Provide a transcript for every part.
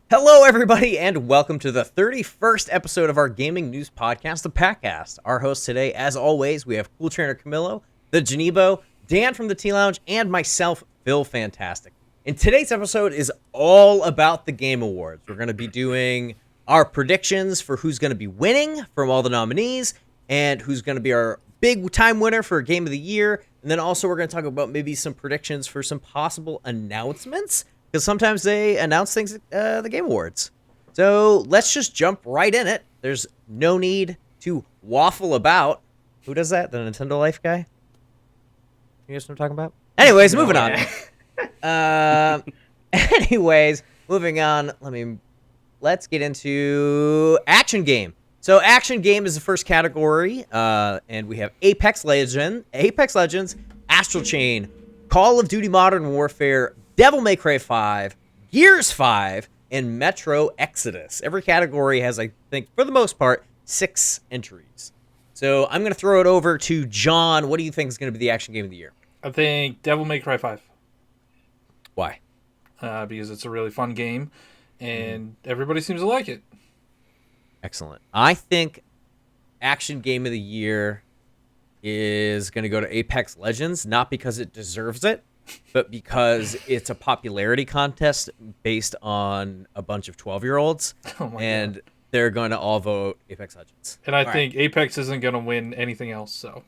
Hello, everybody, and welcome to the 31st episode of our gaming news podcast, the PackCast. Our hosts today, as always, we have Cool Trainer Camilo, the Janebo, Dan from the T-Lounge, and myself, Phil Fantastic. And today's episode is all about the Game Awards. We're going to be doing our predictions for who's going to be winning from all the nominees, and who's going to be our big-time winner for Game of the Year. And then also we're going to talk about maybe some predictions for some possible announcements, because sometimes they announce things at the Game Awards. So let's just jump right in it. There's no need to waffle about. Who does that? The Nintendo Life guy? You guys know what I'm talking about? Anyways, moving on. Anyways, moving on. Let's get into Action Game. So Action Game is the first category, and we have Apex Legends, Astral Chain, Call of Duty Modern Warfare, Devil May Cry 5, Gears 5, and Metro Exodus. Every category has, I think, for the most part, 6 entries. So I'm going to throw it over to John. What do you think is going to be the Action Game of the Year? I think Devil May Cry 5. Why? Because it's a really fun game, and everybody seems to like it. Excellent. I think Action Game of the Year is going to go to Apex Legends, not because it deserves it, but because it's a popularity contest based on a bunch of 12-year-olds, and they're going to all vote Apex Legends. And I think Apex isn't going to win anything else, so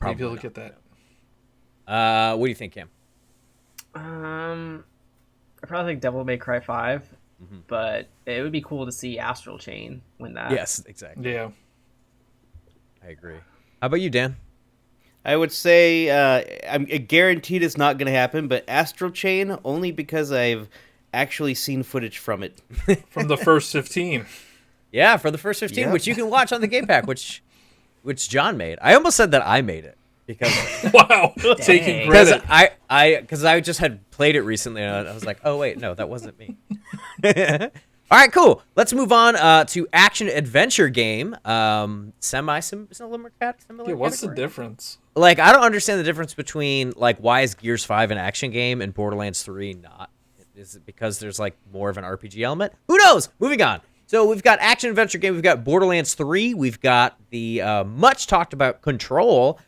maybe look at that. What do you think, Cam? I probably think Devil May Cry 5, but it would be cool to see Astral Chain win that. Yes, exactly. Yeah. I agree. How about you, Dan? I would say I'm guaranteed it's not going to happen, but Astral Chain only because I've actually seen footage from it. From the first 15. Yeah, for the first 15, Yep. which you can watch on the Game Pack, which John made. I almost said that I made it because Wow. Taking credit. because I just had played it recently and I was like, oh wait, no, that wasn't me. All right, cool. Let's move on to Action Adventure Game. Similar Yeah, category? what's the difference? Like, I don't understand the difference between, like, why is Gears 5 an action game and Borderlands 3 not? Is it because there's, like, more of an RPG element? Who knows? Moving on. So we've got Action Adventure Game. We've got Borderlands 3. We've got the much talked about Control.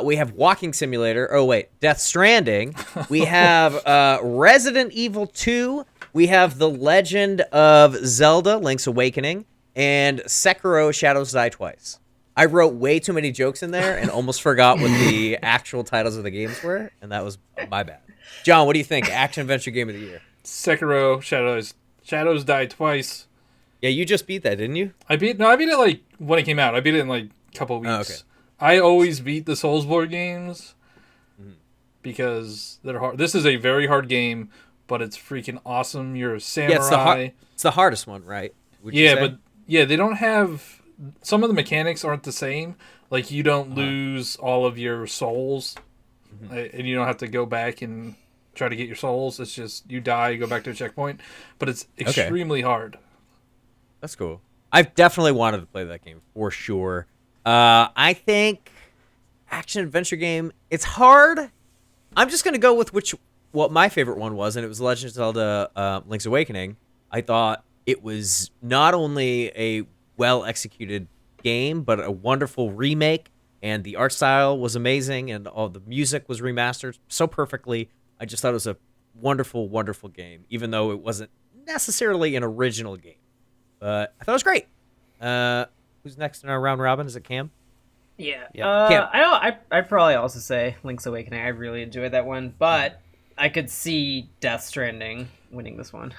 We have Walking Simulator. Oh, wait. Death Stranding. We have Resident Evil 2. We have The Legend of Zelda, Link's Awakening. And Sekiro, Shadows Die Twice. I wrote way too many jokes in there and almost forgot what the actual titles of the games were, and that was my bad. John, what do you think? Action Adventure Game of the Year. Sekiro, Shadows Die Twice. Yeah, you just beat that, didn't you? I beat it like when it came out. I beat it in like a couple weeks. Oh, okay. I always beat the Soulsborne games because they're hard. This is a very hard game, but it's freaking awesome. You're a samurai. Yeah, it's the hardest one, right? Would you say? But they don't have... Some of the mechanics aren't the same. Like, you don't lose all of your souls, and you don't have to go back and try to get your souls. It's just, you die, you go back to a checkpoint. But it's extremely hard. That's cool. I've definitely wanted to play that game, for sure. I think Action Adventure Game, it's hard. I'm just going to go with what my favorite one was, and it was Legend of Zelda Link's Awakening. I thought it was not only a well-executed game, but a wonderful remake, and the art style was amazing, and all the music was remastered so perfectly. I just thought it was a wonderful, wonderful game, even though it wasn't necessarily an original game. But I thought it was great. Who's next in our round robin? Is it Cam? Yeah. Cam. I'd probably also say Link's Awakening. I really enjoyed that one, but I could see Death Stranding winning this one.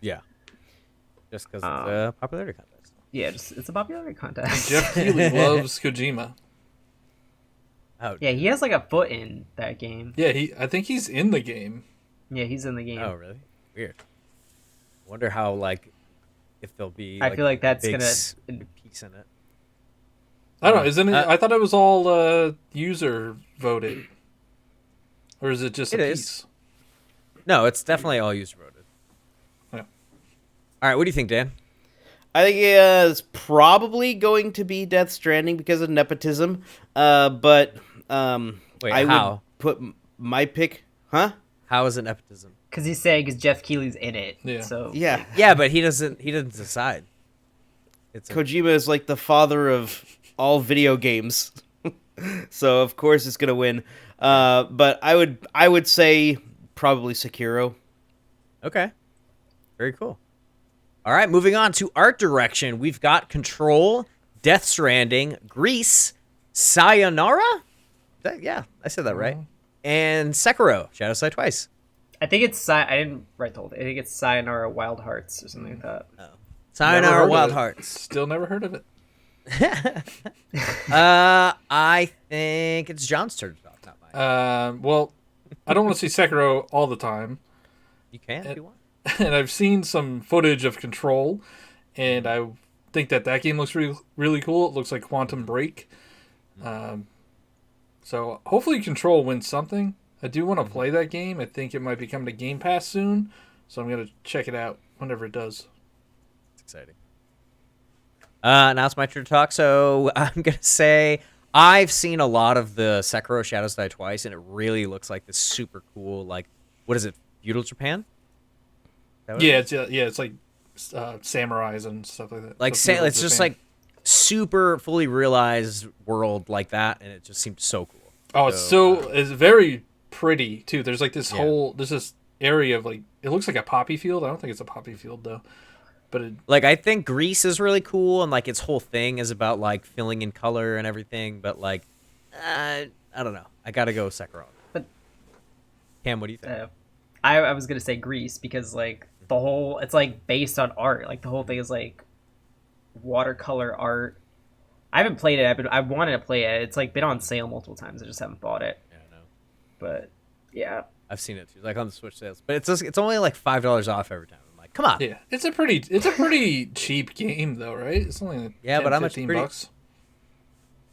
Yeah. Just because it's a popularity contest. Yeah, it's a popularity contest. Jeff Keighley loves Kojima. Oh, Yeah, he has like a foot in that game. Yeah, I think he's in the game. Yeah, he's in the game. Oh, really? Weird. Wonder how, like, if there'll be. I feel like that's big gonna piece in it. I don't know. Isn't it? I thought it was all user voted, or is it just a piece? No, it's definitely all user voted. Yeah. All right, what do you think, Dan? I think it's probably going to be Death Stranding because of nepotism. But Wait, I how? would put my pick. Huh? How is it nepotism? Because he's saying because Jeff Keighley's in it. Yeah. So Yeah. Yeah, but he doesn't decide. Kojima is like the father of all video games. So of course it's gonna win. But I would say probably Sekiro. Okay. Very cool. All right, moving on to art direction. We've got Control, Death Stranding, Grease, Sayonara? Yeah, I said that right. And Sekiro, Shadows Die Twice. I think it's I didn't write the whole thing. I think it's Sayonara Wild Hearts or something like that. Never Sayonara heard of Wild it. Hearts. Still never heard of it. I think it's John's turn to talk, not mine. Well, I don't want to see Sekiro all the time. You can if you want. And I've seen some footage of Control, and I think that game looks really, really cool. It looks like Quantum Break. So hopefully Control wins something. I do want to play that game. I think it might be coming to Game Pass soon, so I'm going to check it out whenever it does. It's exciting. Now it's my turn to talk, so I'm going to say I've seen a lot of the Sekiro Shadows Die Twice, and it really looks like this super cool, like, what is it, feudal Japan? Is that what it is? It's like samurais and stuff like that. Like, So it's just like super fully realized world like that, and it just seems so cool. Oh, it's very pretty too. There's like this Yeah. there's this area of like, it looks like a poppy field. I don't think it's a poppy field though, but Like, I think Greece is really cool, and like its whole thing is about like filling in color and everything. But like, I don't know. I gotta go Sekiro. But Cam, what do you think? I was gonna say Grease because like the whole it's like based on art. Like the whole thing is like watercolor art. I haven't played it. I wanted to play it. It's like been on sale multiple times. I just haven't bought it. Yeah, no, But yeah, I've seen it too, like on the Switch sales. But it's only like $5 off every time. I'm like, come on. yeah, it's a pretty cheap game though, right? It's only like Yeah, 10, but how much? 15 Pretty- bucks.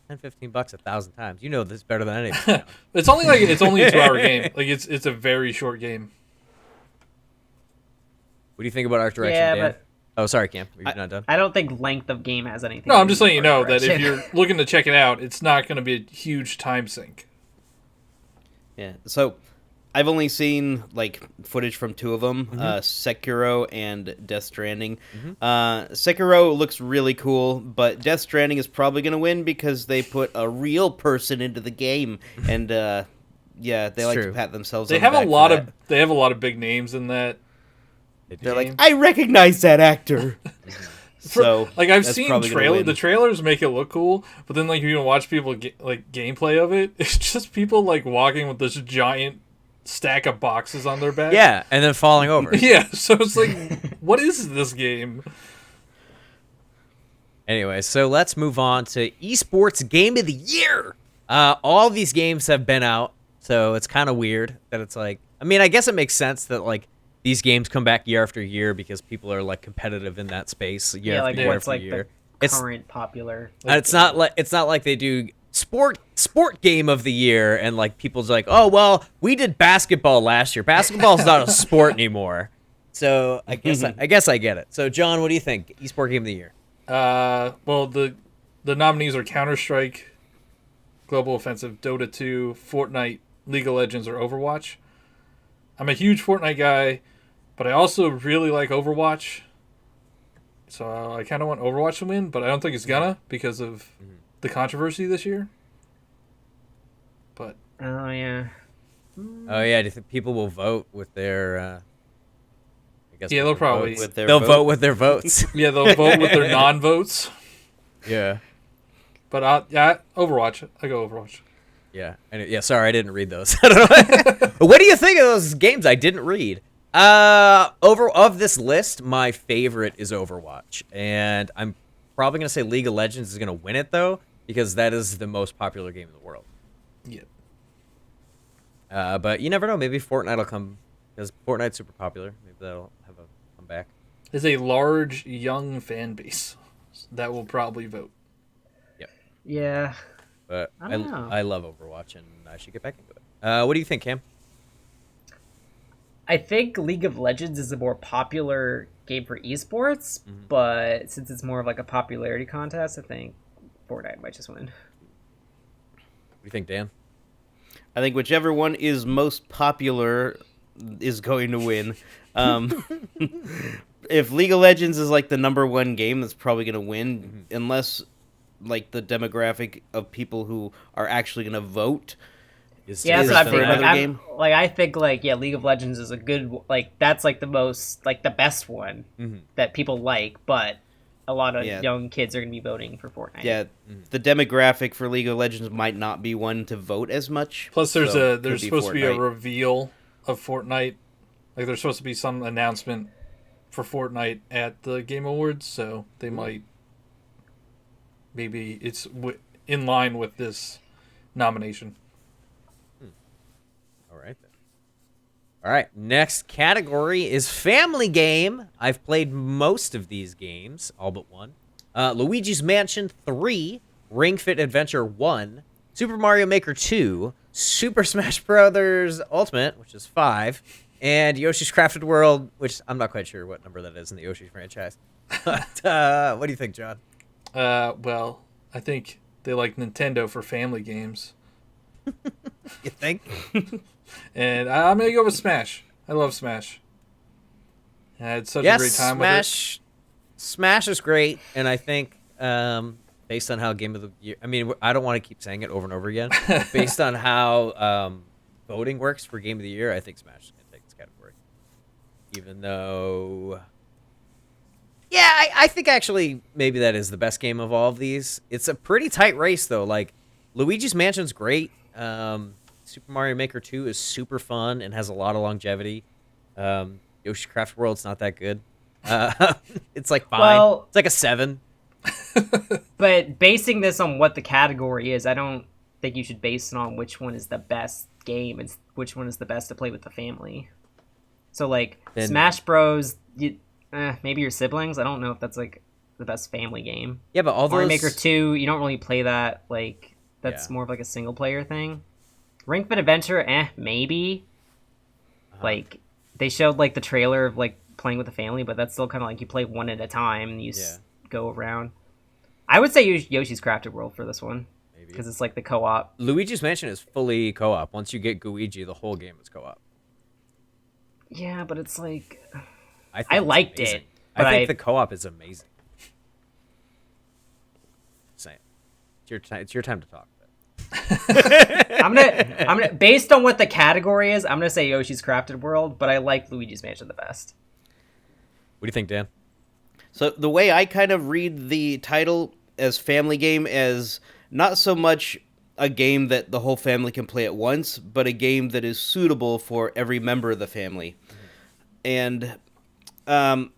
$10-15 1,000 times. You know this better than anyone. It's only a 2-hour game. Like it's a very short game. What do you think about art direction, Yeah, Dan? but- Oh, sorry, Cam. Are you not done? I don't think length of game has anything. No, to I'm do just with letting you know art that if direction. you're looking to check it out, it's not going to be a huge time sink. Yeah. So I've only seen like footage from two of them, Sekiro and Death Stranding. Sekiro looks really cool, but Death Stranding is probably going to win because they put a real person into the game, and yeah, they like true. to pat themselves. They on the have back a for lot that. of big names in that. They're like, game. I recognize that actor. So Like I've that's seen probably gonna win. the trailers make it look cool, but then like you watch people like gameplay of it, it's just people like walking with this giant stack of boxes on their back. Yeah, and then falling over. Yeah, so it's like, what is this game? Anyway, so let's move on to esports game of the year. All these games have been out, so it's kind of weird that it's like. I mean, I guess it makes sense that like these games come back year after year because people are like competitive in that space year yeah, after like year what's after like year. the It's current popular. it's not like they do sport game of the year and like people's like, oh well, we did basketball last year. Basketball's not a sport anymore. So I guess I get it. So John, what do you think? Esport game of the year. Well, the nominees are Counter-Strike, Global Offensive, Dota 2, Fortnite, League of Legends, or Overwatch. I'm a huge Fortnite guy, but I also really like Overwatch. So I kind of want Overwatch to win, but I don't think it's gonna because of the controversy this year. But Oh yeah. Oh yeah, do you think people will vote with their? I guess yeah, with they'll their probably votes? With their They'll vote. vote with their votes. yeah they'll vote with their non-votes. Yeah. But Overwatch. I go Overwatch. Yeah. Yeah. Sorry, I didn't read those. I don't know. What do you think of those games I didn't read? Of this list, my favorite is Overwatch, and I'm probably gonna say League of Legends is gonna win it though because that is the most popular game in the world. Yep. But you never know. Maybe Fortnite will come because Fortnite's super popular. Maybe that'll have a comeback. There's a large young fan base that will probably vote. Yeah. But I don't know. I love Overwatch, and I should get back into it. What do you think, Cam? I think League of Legends is a more popular game for esports, but since it's more of like a popularity contest, I think Fortnite might just win. What do you think, Dan? I think whichever one is most popular, is going to win. If League of Legends is like the number one game, that's probably going to win, unless like the demographic of people who are actually going to vote. Yeah, that's what I'm for thinking. I think League of Legends is a good that's like the most the best one that people like, but a lot of young kids are going to be voting for Fortnite. Yeah, the demographic for League of Legends might not be one to vote as much. Plus, there's supposed to be a reveal of Fortnite. Like, there's supposed to be some announcement for Fortnite at the Game Awards, so they might. Maybe it's in line with this nomination. All right, then. All right, next category is family game. I've played most of these games, all but one. Luigi's Mansion 3, Ring Fit Adventure 1, Super Mario Maker 2, Super Smash Bros. Ultimate, which is 5, and Yoshi's Crafted World, which I'm not quite sure what number that is in the Yoshi franchise. But, what do you think, John? Well, I think they like Nintendo for family games. You think? And I'm going to go with Smash. I love Smash. I had such a great time with it. Smash is great, and I think based on how Game of the Year... I mean, I don't want to keep saying it over and over again. Based on how voting works for Game of the Year, I think Smash is going to take this category. Even though... Yeah, I think actually maybe that is the best game of all of these. It's a pretty tight race, though. Like, Luigi's Mansion's great. Super Mario Maker 2 is super fun and has a lot of longevity. Yoshi's Crafted World's not that good. It's like fine. Well, it's like a 7. But basing this on what the category is, I don't think you should base it on which one is the best game and which one is the best to play with the family. So, then, Smash Bros, maybe your siblings. I don't know if that's, the best family game. Yeah, but all Mario those... Maker 2, you don't really play that, that's more of, a single-player thing. Ring Fit Adventure, maybe. They showed, the trailer of, playing with the family, but that's still kind of you play one at a time and you go around. I would say Yoshi's Crafted World for this one. Maybe. Because it's, the co-op. Luigi's Mansion is fully co-op. Once you get Luigi, the whole game is co-op. Yeah, but it's, I liked it. But I think the co-op is amazing. Saying. It's your time to talk. I'm gonna based on what the category is, I'm gonna say Yoshi's Crafted World, but I like Luigi's Mansion the best. What do you think, Dan? So the way I kind of read the title as family game as not so much a game that the whole family can play at once, but a game that is suitable for every member of the family. And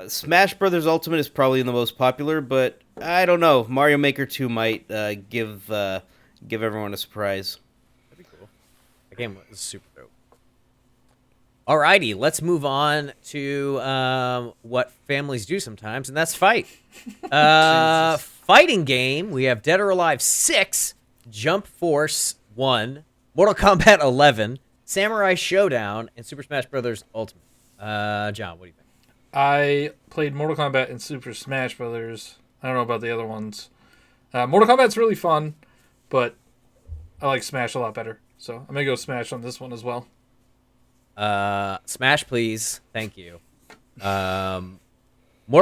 Smash Brothers Ultimate is probably the most popular, but I don't know. Mario Maker 2 might give everyone a surprise. That'd be cool. The game was super dope. Alrighty, let's move on to what families do sometimes, and that's fight. Fighting game, we have Dead or Alive 6, Jump Force 1, Mortal Kombat 11, Samurai Showdown, and Super Smash Bros. Ultimate. John, what do you think? I played Mortal Kombat and Super Smash Brothers. I don't know about the other ones. Mortal Kombat's really fun, but I like Smash a lot better. So I'm going to go Smash on this one as well. Smash, please. Thank you. Mortal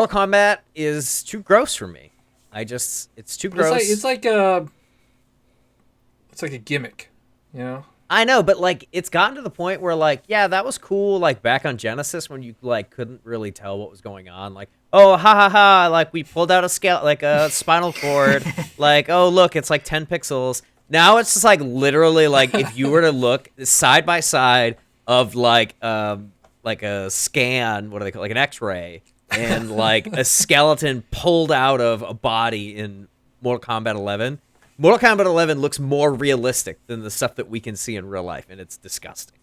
Kombat is too gross for me. It's too gross. It's like a gimmick, you know? I know, but it's gotten to the point where that was cool back on Genesis when you couldn't really tell what was going on. Oh, ha ha ha, we pulled out a spinal cord. Oh, look, it's 10 pixels. Now it's just literally if you were to look side by side of a scan, what do they call an X-ray, and a skeleton pulled out of a body in Mortal Kombat 11. Mortal Kombat 11 looks more realistic than the stuff that we can see in real life, and it's disgusting.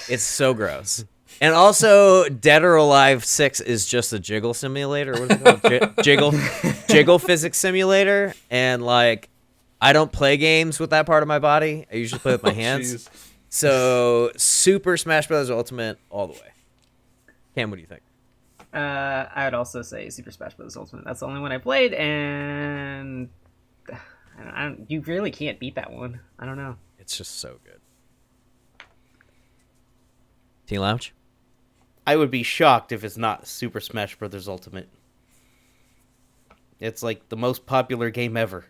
It's so gross. And also, Dead or Alive 6 is just a jiggle simulator. What is it called? Jiggle physics simulator. And, I don't play games with that part of my body. I usually play with my hands. Geez. So, Super Smash Bros. Ultimate all the way. Cam, what do you think? I would also say Super Smash Bros. Ultimate. That's the only one I played, and... you really can't beat that one. I don't know. It's just so good. Lounge? I would be shocked if it's not Super Smash Bros. Ultimate. It's like the most popular game ever.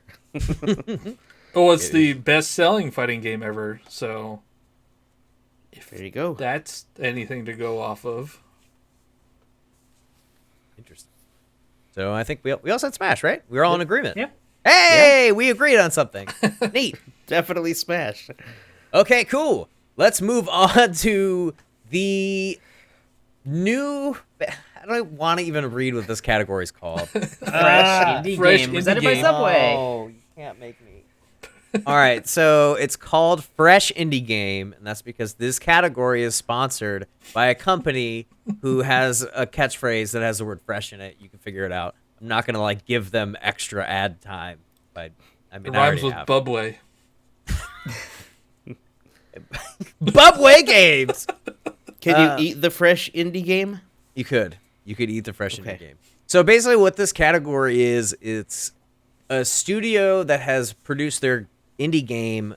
Oh, it's the best-selling fighting game ever. So There you go. that's anything to go off of. Interesting. So I think we all said Smash, right? We were all in agreement. Yep. Hey, we agreed on something. Neat. Definitely Smash. Okay, cool. Let's move on to the new. I don't want to even read what this category is called. Fresh indie fresh game indie presented by game. Subway. Oh, you can't make me. All right, so it's called Fresh Indie Game, and that's because this category is sponsored by a company who has a catchphrase that has the word "fresh" in it. You can figure it out. I'm not gonna like give them extra ad time, but I It mean, rhymes I with have. Bubway. Bubway Games. Can you eat the fresh indie game? You could eat the fresh indie Okay. game. So basically, what this category is, it's a studio that has produced their indie game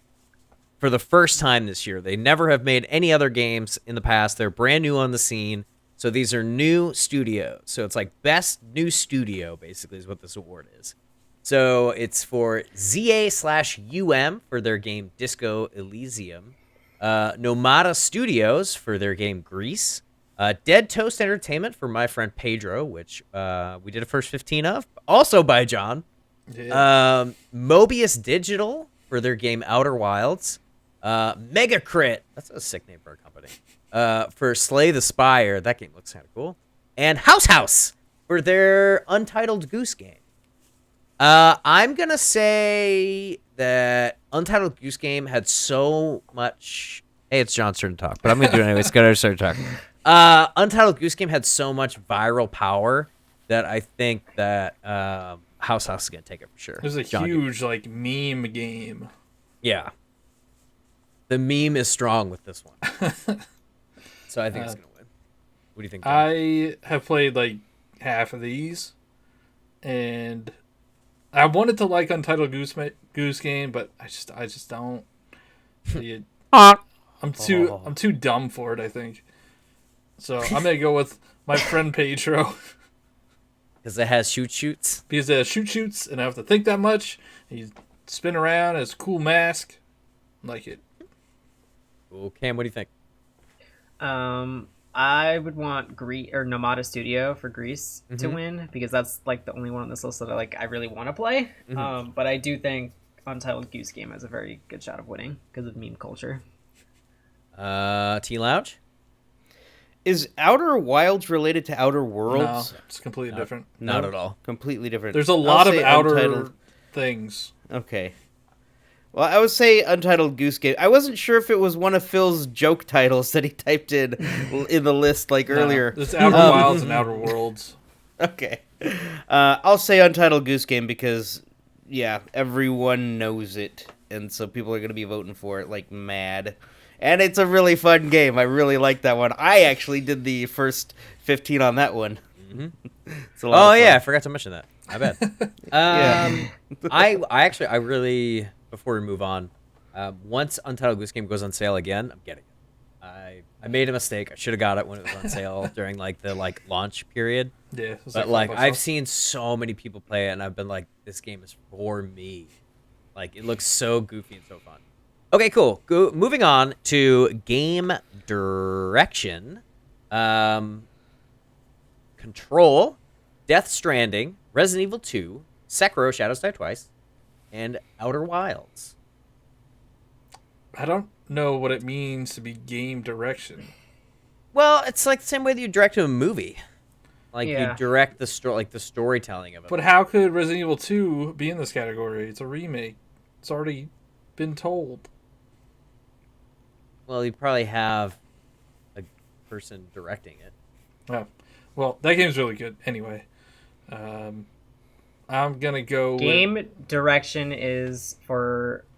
for the first time this year. They never have made any other games in the past. They're brand new on the scene. So these are new studios. So it's like best new studio, basically, is what this award is. So it's for ZA/UM for their game Disco Elysium, Nomada Studios for their game Grease, Dead Toast Entertainment for my friend Pedro, which we did a first 15 of, also by John. Yeah. Mobius Digital for their game Outer Wilds. Mega Crit, that's a sick name for a company. For Slay the Spire, that game looks kind of cool. And House for their Untitled Goose Game. I'm gonna say that Untitled Goose Game had so much. Hey, it's John's turn to talk, but I'm gonna do it anyways. Go ahead, start talking. Untitled Goose Game had so much viral power that I think that House is gonna take it for sure. There's a John, huge like meme game. yeah. The meme is strong with this one, so I think it's gonna win. What do you think, John? I have played like half of these, and I wanted to like Untitled Goose Game, but I just don't. I'm too dumb for it, I think. So I'm gonna go with my friend Pedro Because it has shoots. because it has shoots, and I have to think that much. He's spin around, has a cool mask, like it. Cool. Cam, what do you think? I would want Nomada Studio for Greece to win because that's like the only one on this list that I really want to play. But I do think Untitled Goose Game has a very good shot of winning because of meme culture. T Lounge? Is Outer Wilds related to Outer Worlds? No, it's completely different. Not at all. Completely different. There's a I'll lot of say outer Untitled. things. Okay. Well, I would say Untitled Goose Game. I wasn't sure if it was one of Phil's joke titles that he typed in the list earlier. There's Outer Wilds and Outer Worlds. Okay. I'll say Untitled Goose Game because, yeah, everyone knows it. And so people are going to be voting for it like mad. And it's a really fun game. I really like that one. I actually did the first 15 on that one. It's a lot of fun. Yeah, I forgot to mention that. I bet. Yeah. I really, before we move on, once Untitled Goose Game goes on sale again, I'm getting it. I made a mistake. I should have got it when it was on sale during the launch period. Yeah, it's But $5 I've off. seen so many people play it, and I've been like, this game is for me. Like, it looks so goofy and so fun. Okay, cool. Moving on to game direction. Control, Death Stranding, Resident Evil 2, Sekiro: Shadows Die Twice, and Outer Wilds. I don't know what it means to be game direction. Well, it's like the same way that you direct a movie. Like, Yeah. you direct the the storytelling of it. But how could Resident Evil 2 be in this category? It's a remake. It's already been told. Well, you probably have a person directing it. Oh. Well, that game's really good. Anyway, I'm gonna go Game direction is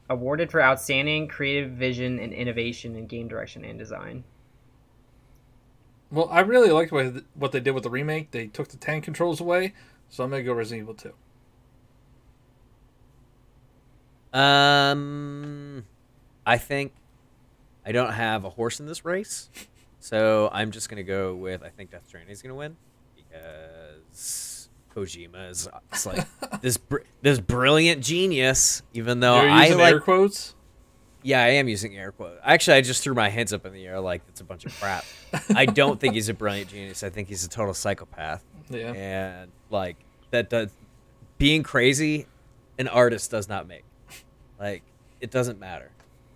awarded for outstanding creative vision and innovation in game direction and design. Well, I really liked what they did with the remake. They took the tank controls away, so I'm gonna go Resident Evil 2. I think I don't have a horse in this race, So I'm just gonna go with I think Death Stranding is gonna win because Kojima is it's like this brilliant genius. Even though You're I using like air quotes. yeah, I am using air quotes. Actually, I just threw my hands up in the air like it's a bunch of crap. I don't think he's a brilliant genius. I think he's a total psychopath. Yeah. And like that does being crazy, an artist does not make. Like it doesn't matter.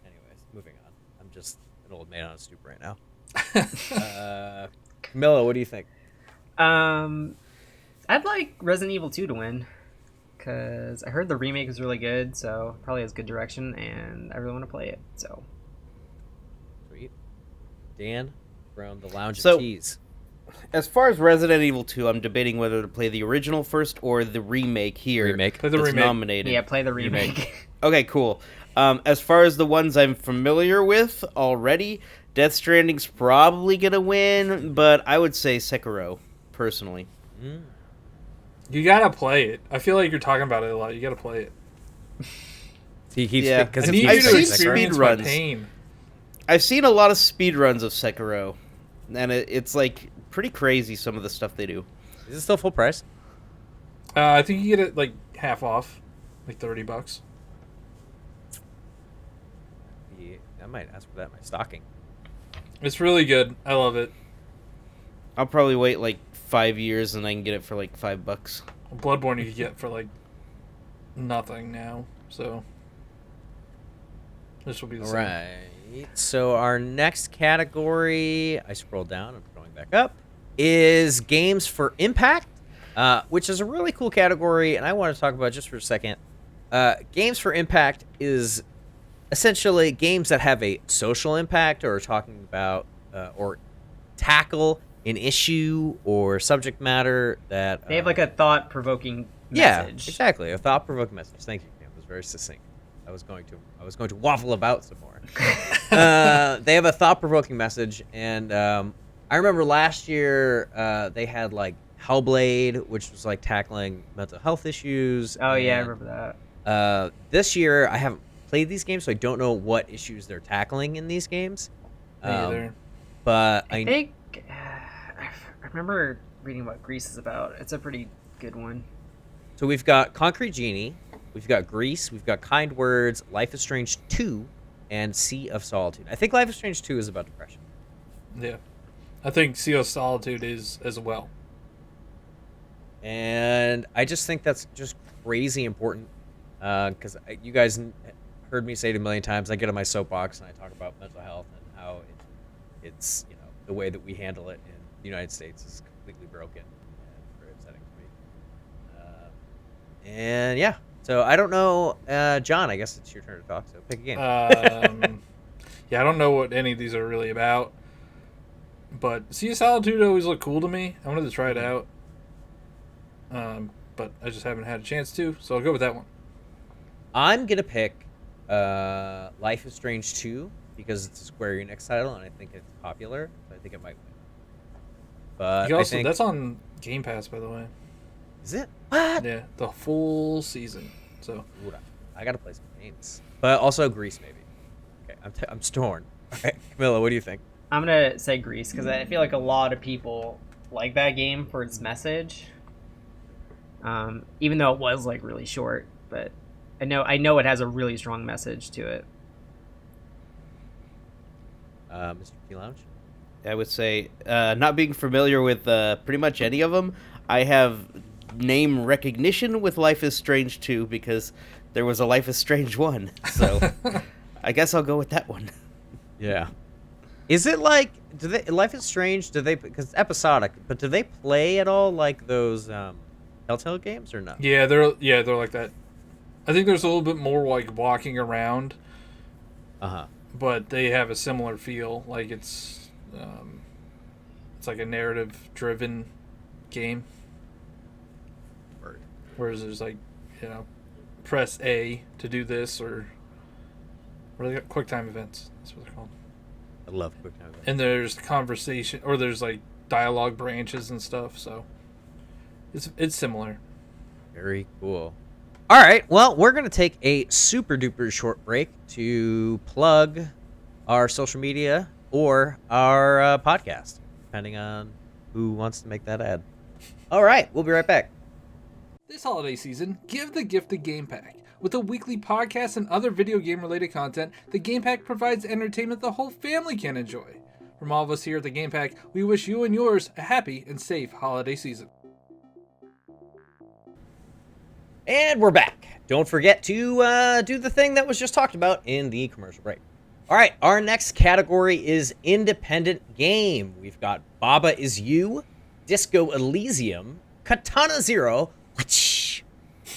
Anyways, moving on. I'm just an old man on a stoop right now. Camilla, what do you think? I'd like Resident Evil 2 to win because I heard the remake is really good, so probably has good direction, and I really want to play it. So Sweet. Dan from the Lounge So- of Teas. As far as Resident Evil 2, I'm debating whether to play the original first or the remake here. Remake. Play the that's remake. nominated. yeah, play the remake. Okay, cool. As far as the ones I'm familiar with already, Death Stranding's probably gonna win, but I would say Sekiro, personally. Mm. You gotta play it. I feel like you're talking about it a lot. You gotta play it. He keeps Yeah. because I if need he's you to seen experience my speedruns. pain. I've seen a lot of speedruns of Sekiro, and it's like pretty crazy some of the stuff they do. Is it still full price? I think you get it like half off, like $30. Yeah, I might ask for that in my stocking. It's really good. I love it. I'll probably wait like 5 years and I can get it for like $5. Bloodborne you could get for like nothing now. So this will be the All same. right. So our next category, I scroll down, I'm going back up, is games for impact, which is a really cool category, and I want to talk about it just for a second. Games for impact is essentially games that have a social impact or are talking about or tackle an issue or subject matter that They have like a thought-provoking yeah, message. exactly, a thought-provoking message. Thank you, Cam. It was very succinct. I was going to waffle about some more. They have a thought-provoking message, and I remember last year they had like Hellblade, which was like tackling mental health issues. Oh yeah, I and, remember that. This year I haven't played these games, so I don't know what issues they're tackling in these games. Me either. But I think I remember reading what Greece is about. It's a pretty good one. So we've got Concrete Genie, we've got Grease, we've got Kind Words, Life is Strange 2, and Sea of Solitude. I think Life is Strange 2 is about depression. Yeah. I think Sea of Solitude is as well. And I just think that's just crazy important because you guys heard me say it a million times. I get on my soapbox and I talk about mental health and how it's the way that we handle it in the United States is completely broken and very upsetting to me. And yeah, so I don't know, John. I guess it's your turn to talk. So pick a game. Yeah, I don't know what any of these are really about. But Sea of Solitude always looked cool to me. I wanted to try it out. But I just haven't had a chance to, so I'll go with that one. I'm gonna pick Life is Strange 2 because it's a Square Enix title and I think it's popular. So I think it might win. But You I also, think that's on Game Pass, by the way. is it? What? Yeah, the full season. So Ooh, I gotta play some games. But also Grease maybe. Okay, I'm torn. All right, Camilla, what do you think? I'm gonna say Greece because I feel like a lot of people like that game for its message. Even though it was like really short, but I know it has a really strong message to it. Mr. T Lounge. I would say, not being familiar with pretty much any of them, I have name recognition with Life is Strange 2 because there was a Life is Strange 1. So I guess I'll go with that one. Yeah. Is it like Life is Strange? Do they because it's episodic? But do they play at all like those Telltale games or not? yeah, they're like that. I think there's a little bit more like walking around, but they have a similar feel. Like it's like a narrative-driven game. Whereas there's like, press A to do this or they got QuickTime events. That's what they're called. I love QuickTime. And there's conversation or there's like dialogue branches and stuff. So it's similar. Very cool. All right. Well, we're going to take a super duper short break to plug our social media or our podcast, depending on who wants to make that ad. All right, we'll be right back. This holiday season, give the gift of Game Pack. With a weekly podcast and other video game-related content, the Game Pack provides entertainment the whole family can enjoy. From all of us here at the Game Pack, we wish you and yours a happy and safe holiday season. And we're back. Don't forget to do the thing that was just talked about in the commercial break. All right, our next category is independent game. We've got Baba Is You, Disco Elysium, Katana Zero,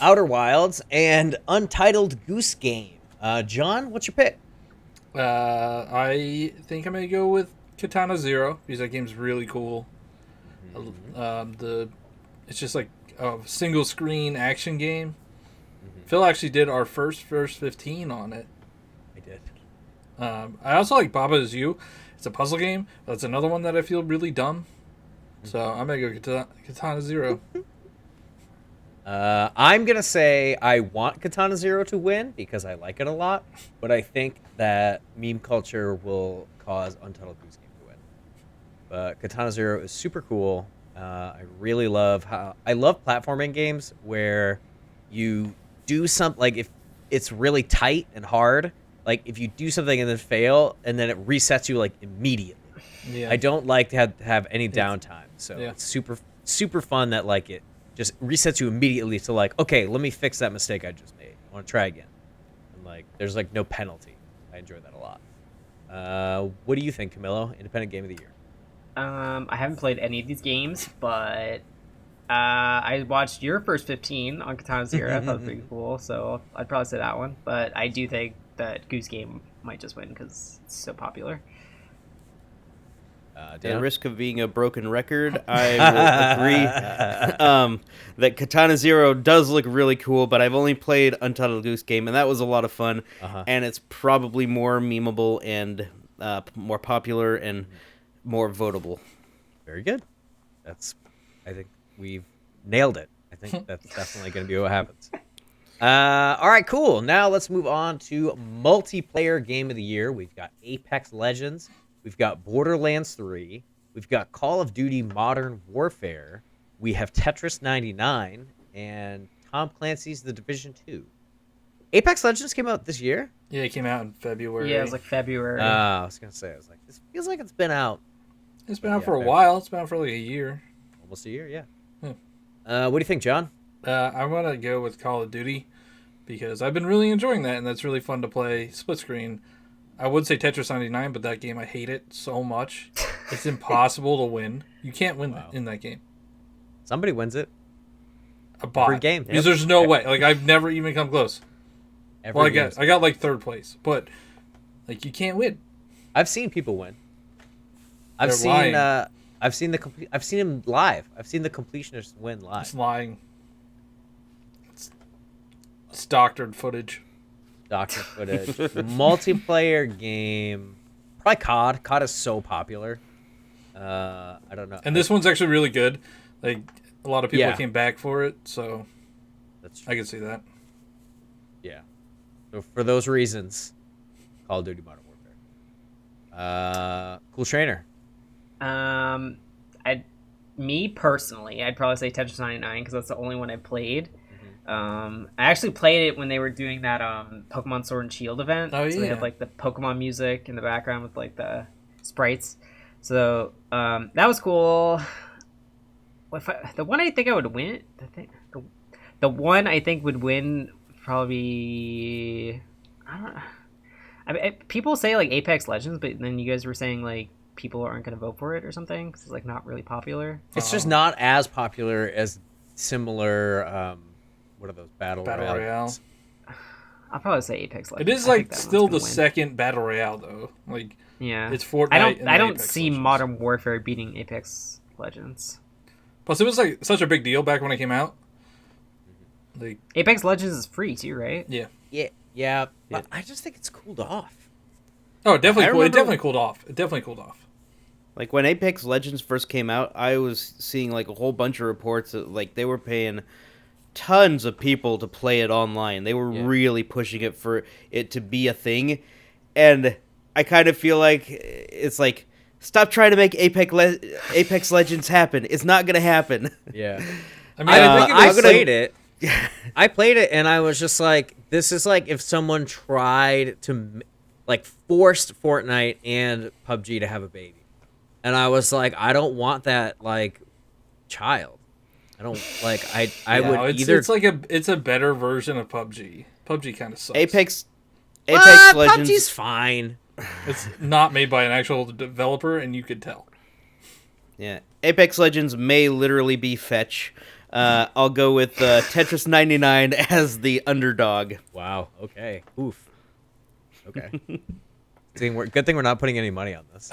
Outer Wilds, and Untitled Goose Game. John, what's your pick? I think I'm going to go with Katana Zero, because that game's really cool. It's just like a single screen action game. Phil actually did our first 15 on it. I did. I also like Baba Is You. It's a puzzle game. That's another one that I feel really dumb. So I'm going to go Katana Zero. I'm going to say I want Katana Zero to win because I like it a lot, but I think that meme culture will cause Untitled Goose Game to win. But Katana Zero is super cool. I really love I love platforming games where you do something, like if it's really tight and hard, like if you do something and then fail and then it resets you like immediately. Yeah. I don't like to have any downtime. So it's super fun that like it just resets you immediately to like, okay, let me fix that mistake I just made. I want to try again. And like there's like no penalty. I enjoy that a lot. What do you think, Camilo? Independent Game of the Year. I haven't played any of these games, but I watched your first 15 on Katana Zero. I thought it was pretty cool, so I'd probably say that one. But I do think that Goose Game might just win because it's so popular. At the risk of being a broken record, I will agree that Katana Zero does look really cool, but I've only played Untitled Goose Game, and that was a lot of fun, and it's probably more memeable and more popular and more votable. Very good. I think we've nailed it. I think that's definitely going to be what happens. All right, cool. Now let's move on to multiplayer game of the year. We've got Apex Legends. We've got Borderlands 3. We've got Call of Duty Modern Warfare. We have Tetris 99 and Tom Clancy's The Division 2. Apex Legends came out this year? Yeah, it came out in February. Yeah, it was like February. I was going to say, this feels like it's been out. It's been out for a while. It's been out for like a year. Almost a year, yeah. What do you think, John? I'm going to go with Call of Duty because I've been really enjoying that, and that's really fun to play split screen. I would say Tetris 99, but that game, I hate it so much. It's impossible to win. You can't win in that game. Somebody wins it. A bot. Every game. Because there's no way. Like, I've never even come close. I got like third place, but like you can't win. I've seen people win. I've seen him live. I've seen the completionists win live. It's lying. It's doctored footage. Doctored footage. Multiplayer game. Probably COD. COD is so popular. I don't know. And this one's actually really good. Like a lot of people came back for it, so that's true. I can see that. Yeah. So for those reasons, Call of Duty Modern Warfare. Cool Trainer. Me personally, I'd probably say Tetris 99 because that's the only one I played. I actually played it when they were doing that Pokemon Sword and Shield event. Oh, So they had like the Pokemon music in the background with like the sprites. So that was cool. The one I think I would win, the one I think would win probably. I don't know. People say like Apex Legends, but then you guys were saying like people aren't going to vote for it or something because it's like not really popular. It's just not as popular as similar. What are those battle royale? I'll probably say Apex Legends. It is like still the second battle royale though. Like it's Fortnite. I don't see Legends. Modern Warfare beating Apex Legends. Plus, it was like such a big deal back when it came out. Like Apex Legends is free too, right? Yeah. But I just think it's cooled off. Oh, definitely cool. It definitely cooled off. Like when Apex Legends first came out, I was seeing like a whole bunch of reports that like they were paying tons of people to play it online. They were really pushing it for it to be a thing. And I kind of feel like it's like, stop trying to make Apex Legends happen. It's not gonna happen. Yeah. I mean, I think I played it. I played it, and I was just like, this is like if someone tried to, like, forced Fortnite and PUBG to have a baby. And I was like, I don't want that, like, child. I don't, like, I would either... It's a better version of PUBG. PUBG kind of sucks. Apex Legends... PUBG's fine. It's not made by an actual developer, and you could tell. Yeah. Apex Legends may literally be fetch. I'll go with Tetris 99 as the underdog. Wow. Okay. Oof. Okay. Good thing we're not putting any money on this.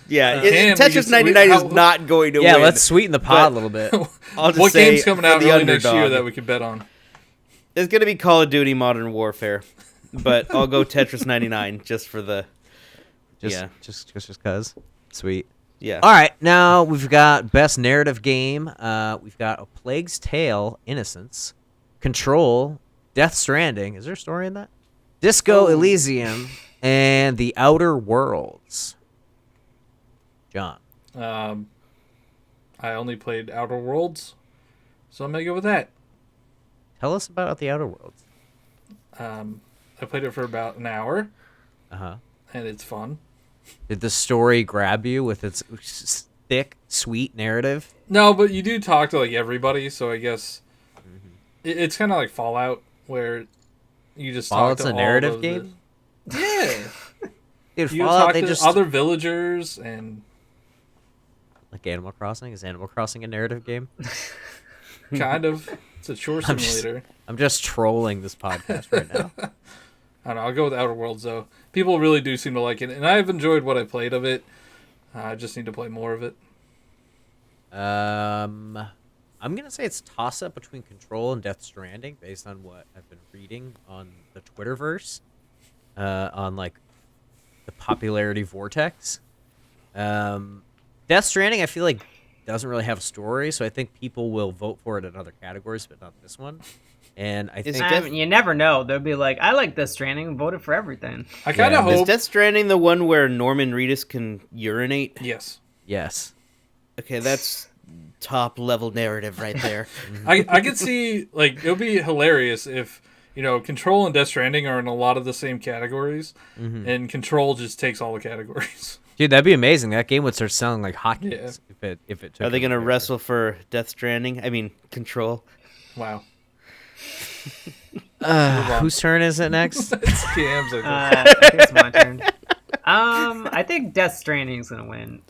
Yeah, Tetris 99 is not going to win. Yeah, let's sweeten the pot a little bit. I'll just what say game's coming out early next year underdog. that we could bet on? It's going to be Call of Duty Modern Warfare, but I'll go Tetris 99 just for the... Just cause. Sweet. Yeah. All right, now we've got Best Narrative Game. We've got A Plague's Tale, Innocence, Control, Death Stranding. Is there a story in that? Disco Elysium, and The Outer Worlds. John. I only played Outer Worlds, so I'm gonna go with that. Tell us about The Outer Worlds. I played it for about an hour. Uh-huh. And it's fun. Did the story grab you with its thick, sweet narrative? No, but you do talk to like everybody, so I guess it's kind of like Fallout, where you just Fallout's talk to a narrative all game. Yeah, Dude, you Fallout, talk they to just other villagers and like Animal Crossing. Is Animal Crossing a narrative game? kind of. It's a chore simulator. I'm just trolling this podcast right now. I don't know. I'll go with Outer Worlds though. People really do seem to like it, and I've enjoyed what I played of it. I just need to play more of it. I'm gonna say it's toss up between Control and Death Stranding based on what I've been reading on the Twitterverse, on like the popularity vortex. Death Stranding, I feel like doesn't really have a story, so I think people will vote for it in other categories, but not this one. And I think you never know. They'll be like, I like Death Stranding, voted for everything. I kind of Is hope. Death Stranding the one where Norman Reedus can urinate? Yes. yes. Okay, that's top level narrative right there. I could see, like, it would be hilarious if, Control and Death Stranding are in a lot of the same categories, and Control just takes all the categories. Dude, that'd be amazing. That game would start selling like hotcakes if it took. Are they going to wrestle for Death Stranding? I mean, Control. Wow. Whose turn is it next? It's Cam's, I think it's my turn. I think Death Stranding's gonna win.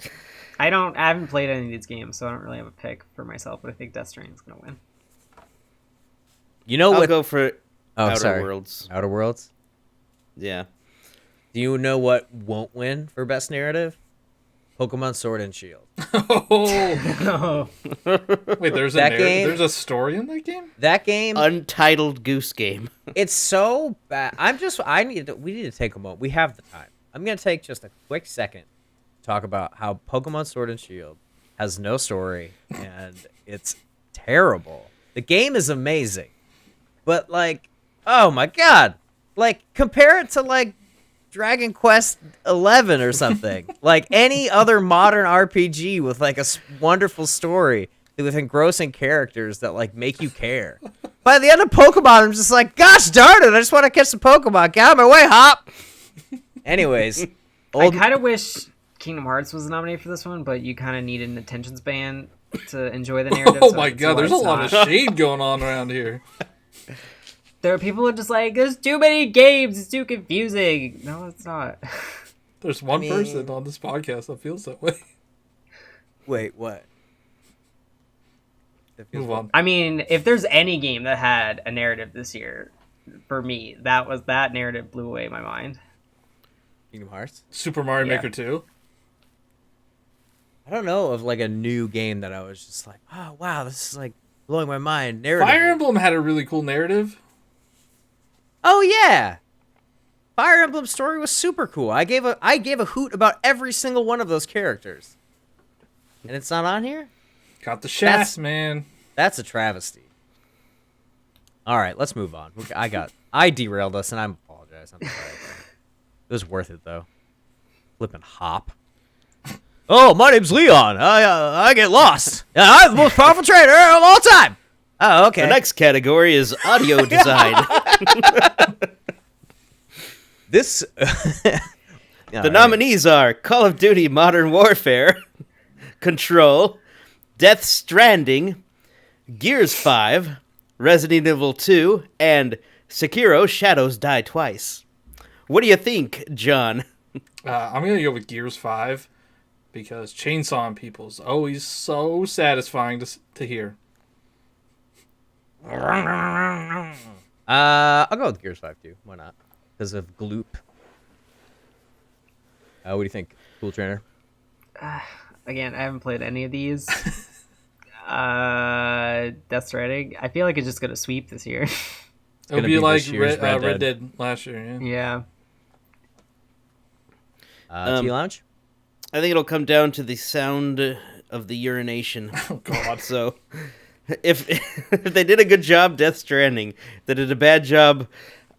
I haven't played any of these games, so I don't really have a pick for myself, but I think Death Stranding's gonna win. You know I'll what? go for Outer sorry. Worlds. Outer Worlds. Yeah. Do you know what won't win for best narrative? Pokemon Sword and Shield. Oh. Wait, there's there's a story in that game? That game, Untitled Goose Game. it's so bad. We need to take a moment. We have the time. I'm going to take just a quick second to talk about how Pokemon Sword and Shield has no story and it's terrible. The game is amazing. But like, oh my god. Like compare it to like Dragon Quest 11 or something. Like any other modern RPG with like a wonderful story with engrossing characters that like make you care. By the end of Pokemon, I'm just like, gosh darn it, I just want to catch some Pokemon. Get out of my way, Hop. Anyways, I kind of wish Kingdom Hearts was nominated for this one, but you kind of need an attention span to enjoy the narrative. Oh so my god, there's a lot of shade going on around here. There are people who are just like, there's too many games, it's too confusing. No, it's not. There's one person on this podcast that feels that way. Wait, what? Move on. I mean, if there's any game that had a narrative this year, for me, that narrative blew away my mind. Kingdom Hearts? Super Mario Yeah. Maker 2. I don't know of like a new game that I was just like, oh wow, this is like blowing my mind. Narrative. Fire Emblem had a really cool narrative. Oh yeah, Fire Emblem story was super cool. I gave a hoot about every single one of those characters, and it's not on here. Got the shafts, man. That's a travesty. All right, let's move on. I derailed us, and I apologize. I'm sorry. It was worth it though. Flipping hop. Oh, my name's Leon. I get lost. I'm the most powerful trainer of all time. Oh, okay. The next category is audio design. This. The nominees are Call of Duty Modern Warfare, Control, Death Stranding, Gears 5, Resident Evil 2, and Sekiro Shadows Die Twice. What do you think, John? I'm going to go with Gears 5 because chainsawing people is always so satisfying to hear. I'll go with Gears 5 too. Why not? Because of Gloop. What do you think, Cool Trainer? Again, I haven't played any of these. Death Stranding. I feel like it's just gonna sweep this year. It'll be like this year's Red Dead last year. Yeah. T-Lounge? I think it'll come down to the sound of the urination. Oh God! So, if they did a good job, Death Stranding. If they did a bad job,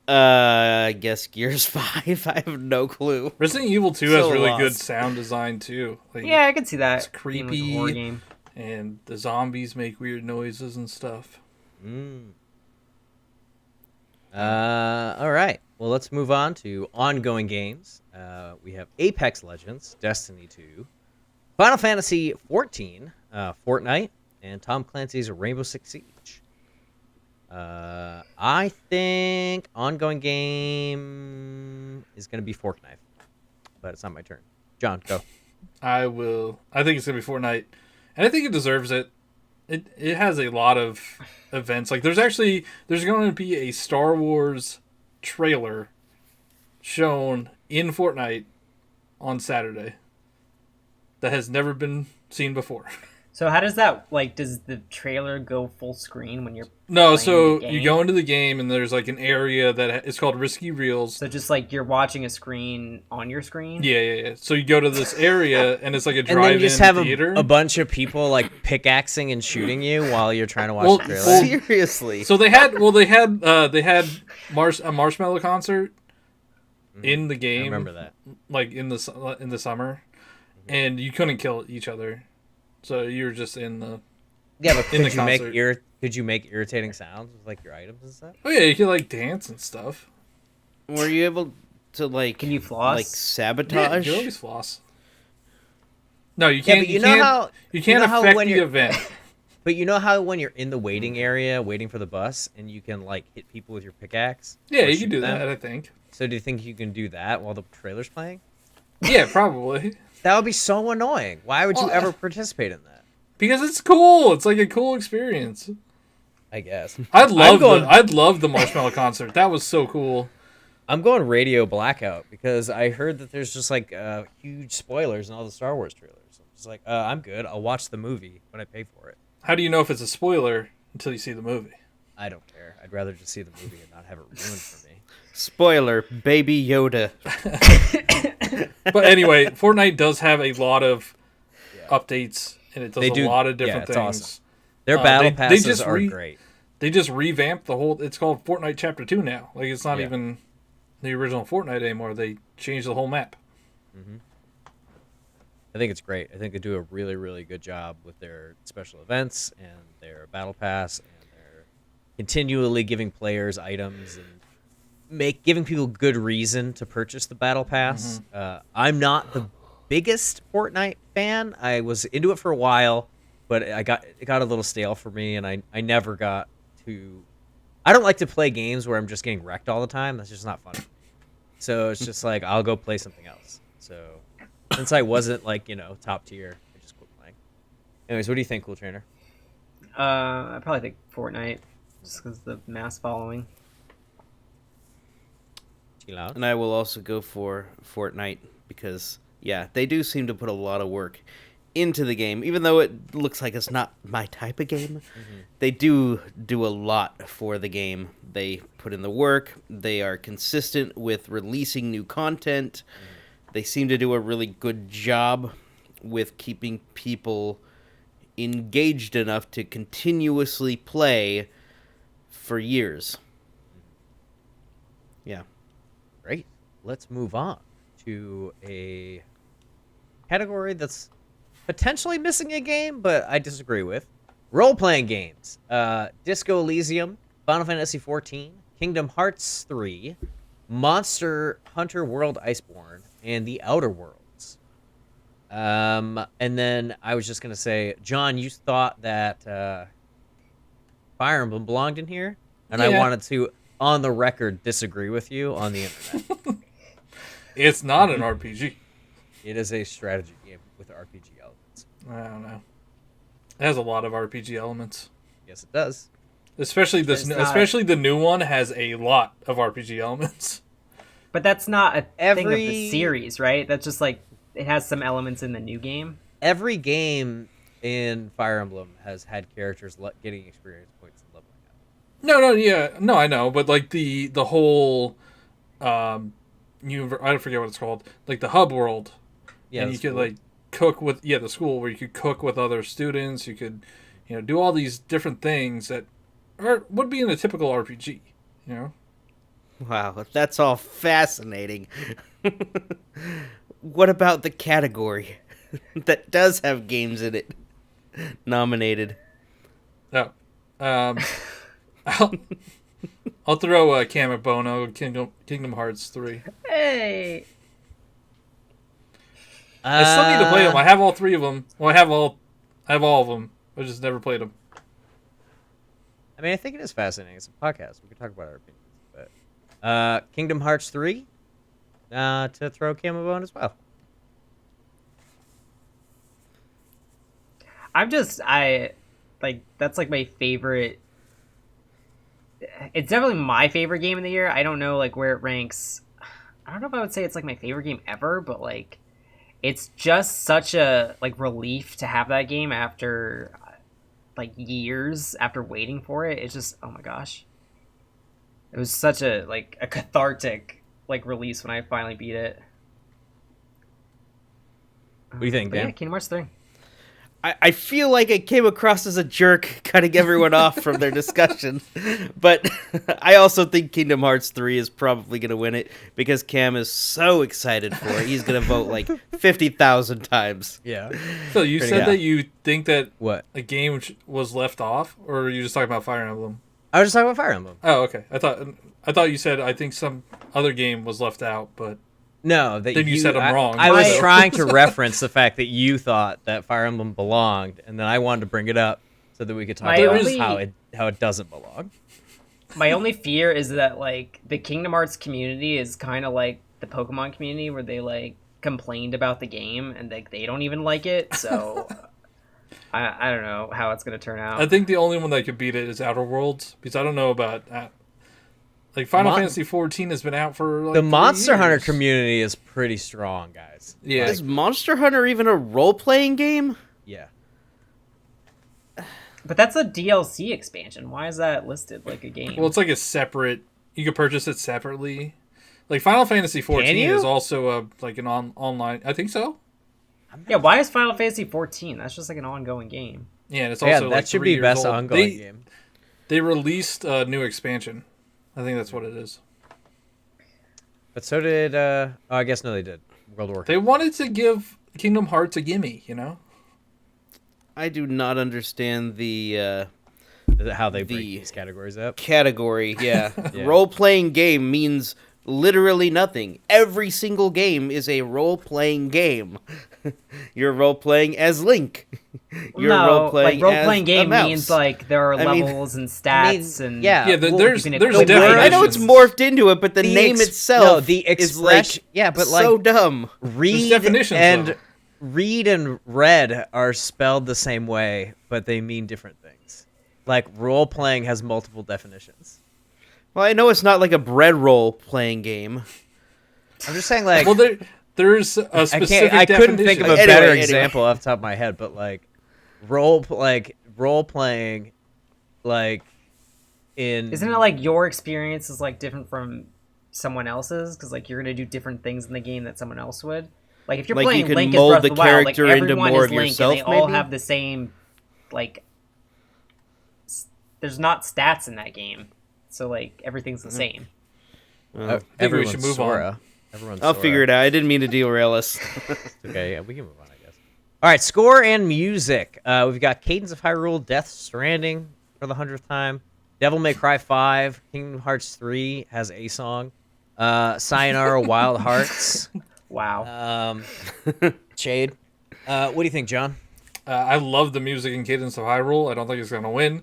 I guess Gears 5. I have no clue. Resident Evil 2 has really good sound design too. Like, Yeah, I can see that. it's creepy. Being like a horror game. And the zombies make weird noises and stuff. All right. Well, let's move on to ongoing games. We have Apex Legends, Destiny 2, Final Fantasy 14, Fortnite, and Tom Clancy's Rainbow Six Siege. I think ongoing game is going to be Fork Knife, but it's not my turn. John, go. I think it's gonna be Fortnite, and I think it deserves it. It has a lot of events. Like there's going to be a Star Wars trailer shown in Fortnite on Saturday that has never been seen before. So how does that does the trailer go full screen when you're No, playing so the you game? go into the game and there's like an area that is called Risky Reels. So just like you're watching a screen on your screen? Yeah. So you go to this area and it's like a And then drive-in you just have theater. a bunch of people like pickaxing and shooting you while you're trying to watch Well, the trailer. well, Seriously. So they had a Marshmallow concert in the I game. remember that. Like in the summer, and you couldn't kill each other, so you were just in the. Yeah, but in the could you make irritating sounds with like your items and stuff? Oh yeah, you could like dance and stuff. Were you able to Can you floss? like Yeah, sabotage? you can always floss. No, you Yeah, can't. but you can't affect when the you're- event. But you know how when you're in the waiting area waiting for the bus and you can like hit people with your pickaxe? Yeah, Or you shoot can do them? that. I think. So do you think you can do that while the trailer's playing? Yeah, probably. That would be so annoying. Why would you Well, ever participate in that? Because it's cool. It's like a cool experience. I guess. I'd love going- the Marshmallow concert. That was so cool. I'm going radio blackout because I heard that there's just like huge spoilers in all the Star Wars trailers. I'm just like, I'm good. I'll watch the movie when I pay for it. How do you know if it's a spoiler until you see the movie? I don't care. I'd rather just see the movie and not have it ruined for me. Spoiler: Baby Yoda. But anyway, Fortnite does have a lot of updates, and it does They do- a lot of yeah, different it's things. awesome. Their battle they passes just are great. They just revamped the whole. It's called Fortnite Chapter 2 now. Like it's not Yeah. even the original Fortnite anymore. They changed the whole map. I think it's great. I think they do a really, really good job with their special events and their battle pass, and they're continually giving players items and giving people good reason to purchase the battle pass. I'm not the biggest Fortnite fan. I was into it for a while, but it got a little stale for me, and I never got to. I don't like to play games where I'm just getting wrecked all the time. That's just not fun. So it's just like I'll go play something else. So since I wasn't like top tier, I just quit playing. Anyways, what do you think, Cool Trainer? I probably think Fortnite, just because the mass following. Chill out. And I will also go for Fortnite because, yeah, they do seem to put a lot of work into the game. Even though it looks like it's not my type of game, they do a lot for the game. They put in the work. They are consistent with releasing new content. They seem to do a really good job with keeping people engaged enough to continuously play for years. Yeah. Great. let's move on to a category that's potentially missing a game, but I disagree with. Role-playing games. Disco Elysium, Final Fantasy XIV, Kingdom Hearts 3, Monster Hunter World Iceborne, and The Outer Worlds. And then I was just going to say, John, you thought that Fire Emblem belonged in here, and I wanted to, on the record, disagree with you on the internet. It's not an RPG. It is a strategy game with RPG elements. I don't know. It has a lot of RPG elements. Yes, it does. Especially especially the new one has a lot of RPG elements. But that's not a thing of the series, right? That's just like it has some elements in the new game. Every game in Fire Emblem has had characters getting experience points and leveling up. No, I know, but like the whole, I forget what it's called, like the hub world, and you could like cook with the school where you could cook with other students. You could, do all these different things that would be in a typical RPG. Wow, that's all fascinating. What about the category that does have games in it nominated? Oh, I'll throw Kamek Bono, Kingdom Hearts 3. Hey, I still need to play them. I have all three of them. Well, I have all of them. I just never played them. I mean, I think it is fascinating. It's a podcast. We can talk about our opinions. But Kingdom Hearts 3, to throw Camabone as well. that's like my favorite. It's definitely my favorite game of the year. I don't know like where it ranks. I don't know if I would say it's like my favorite game ever, but like it's just such a like relief to have that game after like years after waiting for it. It's just, oh my gosh. It was such a cathartic like release when I finally beat it. What do you think, Dan? Yeah, Kingdom Hearts 3. I feel like I came across as a jerk cutting everyone off from their discussion, but I also think Kingdom Hearts 3 is probably going to win it because Cam is so excited for it. He's going to vote like 50,000 times. Yeah. So you said that you think that What? a game was left off, or are you just talking about Fire Emblem? I was just talking about Fire Emblem. Oh, okay. I thought you said I think some other game was left out, but No, then you said I'm wrong. I was So. trying to reference the fact that you thought that Fire Emblem belonged, and then I wanted to bring it up so that we could talk about how it doesn't belong. My only fear is that like the Kingdom Hearts community is kind of like the Pokemon community where they like complained about the game and like they don't even like it. So I don't know how it's gonna turn out. I think the only one that could beat it is Outer Worlds because I don't know about like Final Fantasy XIV has been out for like The Monster 3 years. Hunter community is pretty strong, guys. Yeah. Is Monster Hunter even a role-playing game? Yeah. But that's a DLC expansion. Why is that listed like a game? Well, it's like a separate. You could purchase it separately. Like Final Fantasy Can XIV you? is also like an online. I think so. yeah, why is Final Fantasy 14? That's just like an ongoing game. Yeah, and it's Yeah, also that like should 3 be years best old. ongoing game. They released a new expansion. I think that's what it is. But so did I guess no, they did. World of Warcraft. They wanted to give Kingdom Hearts a gimme, I do not understand the How they break the- these categories up. category. Yeah. Yeah. Role-playing game means literally nothing. Every single game is a role-playing game. You're role-playing as Link. You're role-playing as game a mouse. means like there are I mean- levels and stats and yeah. Yeah, well, there's you can there's equip definitions. I know it's morphed into it, but the name itself no, the is like expression. Yeah, but like so dumb. read definitions, and though. read and read are spelled the same way, but they mean different things. Like role playing has multiple definitions. Well, I know it's not like a bread role-playing game. I'm just saying, like, Well, there's a specific. I couldn't think of a definition. better Anyway. example off the top of my head, but like role playing, like in Isn't it like your experience is like different from someone else's? Because like you're gonna do different things in the game that someone else would. Like if you're Like, you playing can Link as mold Breath the of the Wild, like character into everyone more is of Link yourself, and they all maybe? have the same like. There's not stats in that game, so like everything's the same. Well, we everyone's should move Sora on. Everyone's I'll figure it out. I didn't mean to derail us. Okay, yeah, we can move on, I guess. All right, score and music. We've got Cadence of Hyrule, Death Stranding for the 100th time. Devil May Cry 5, Kingdom Hearts 3 has a song. Sayonara Wild Hearts. Wow. Shade. What do you think, John? I love the music in Cadence of Hyrule. I don't think it's going to win.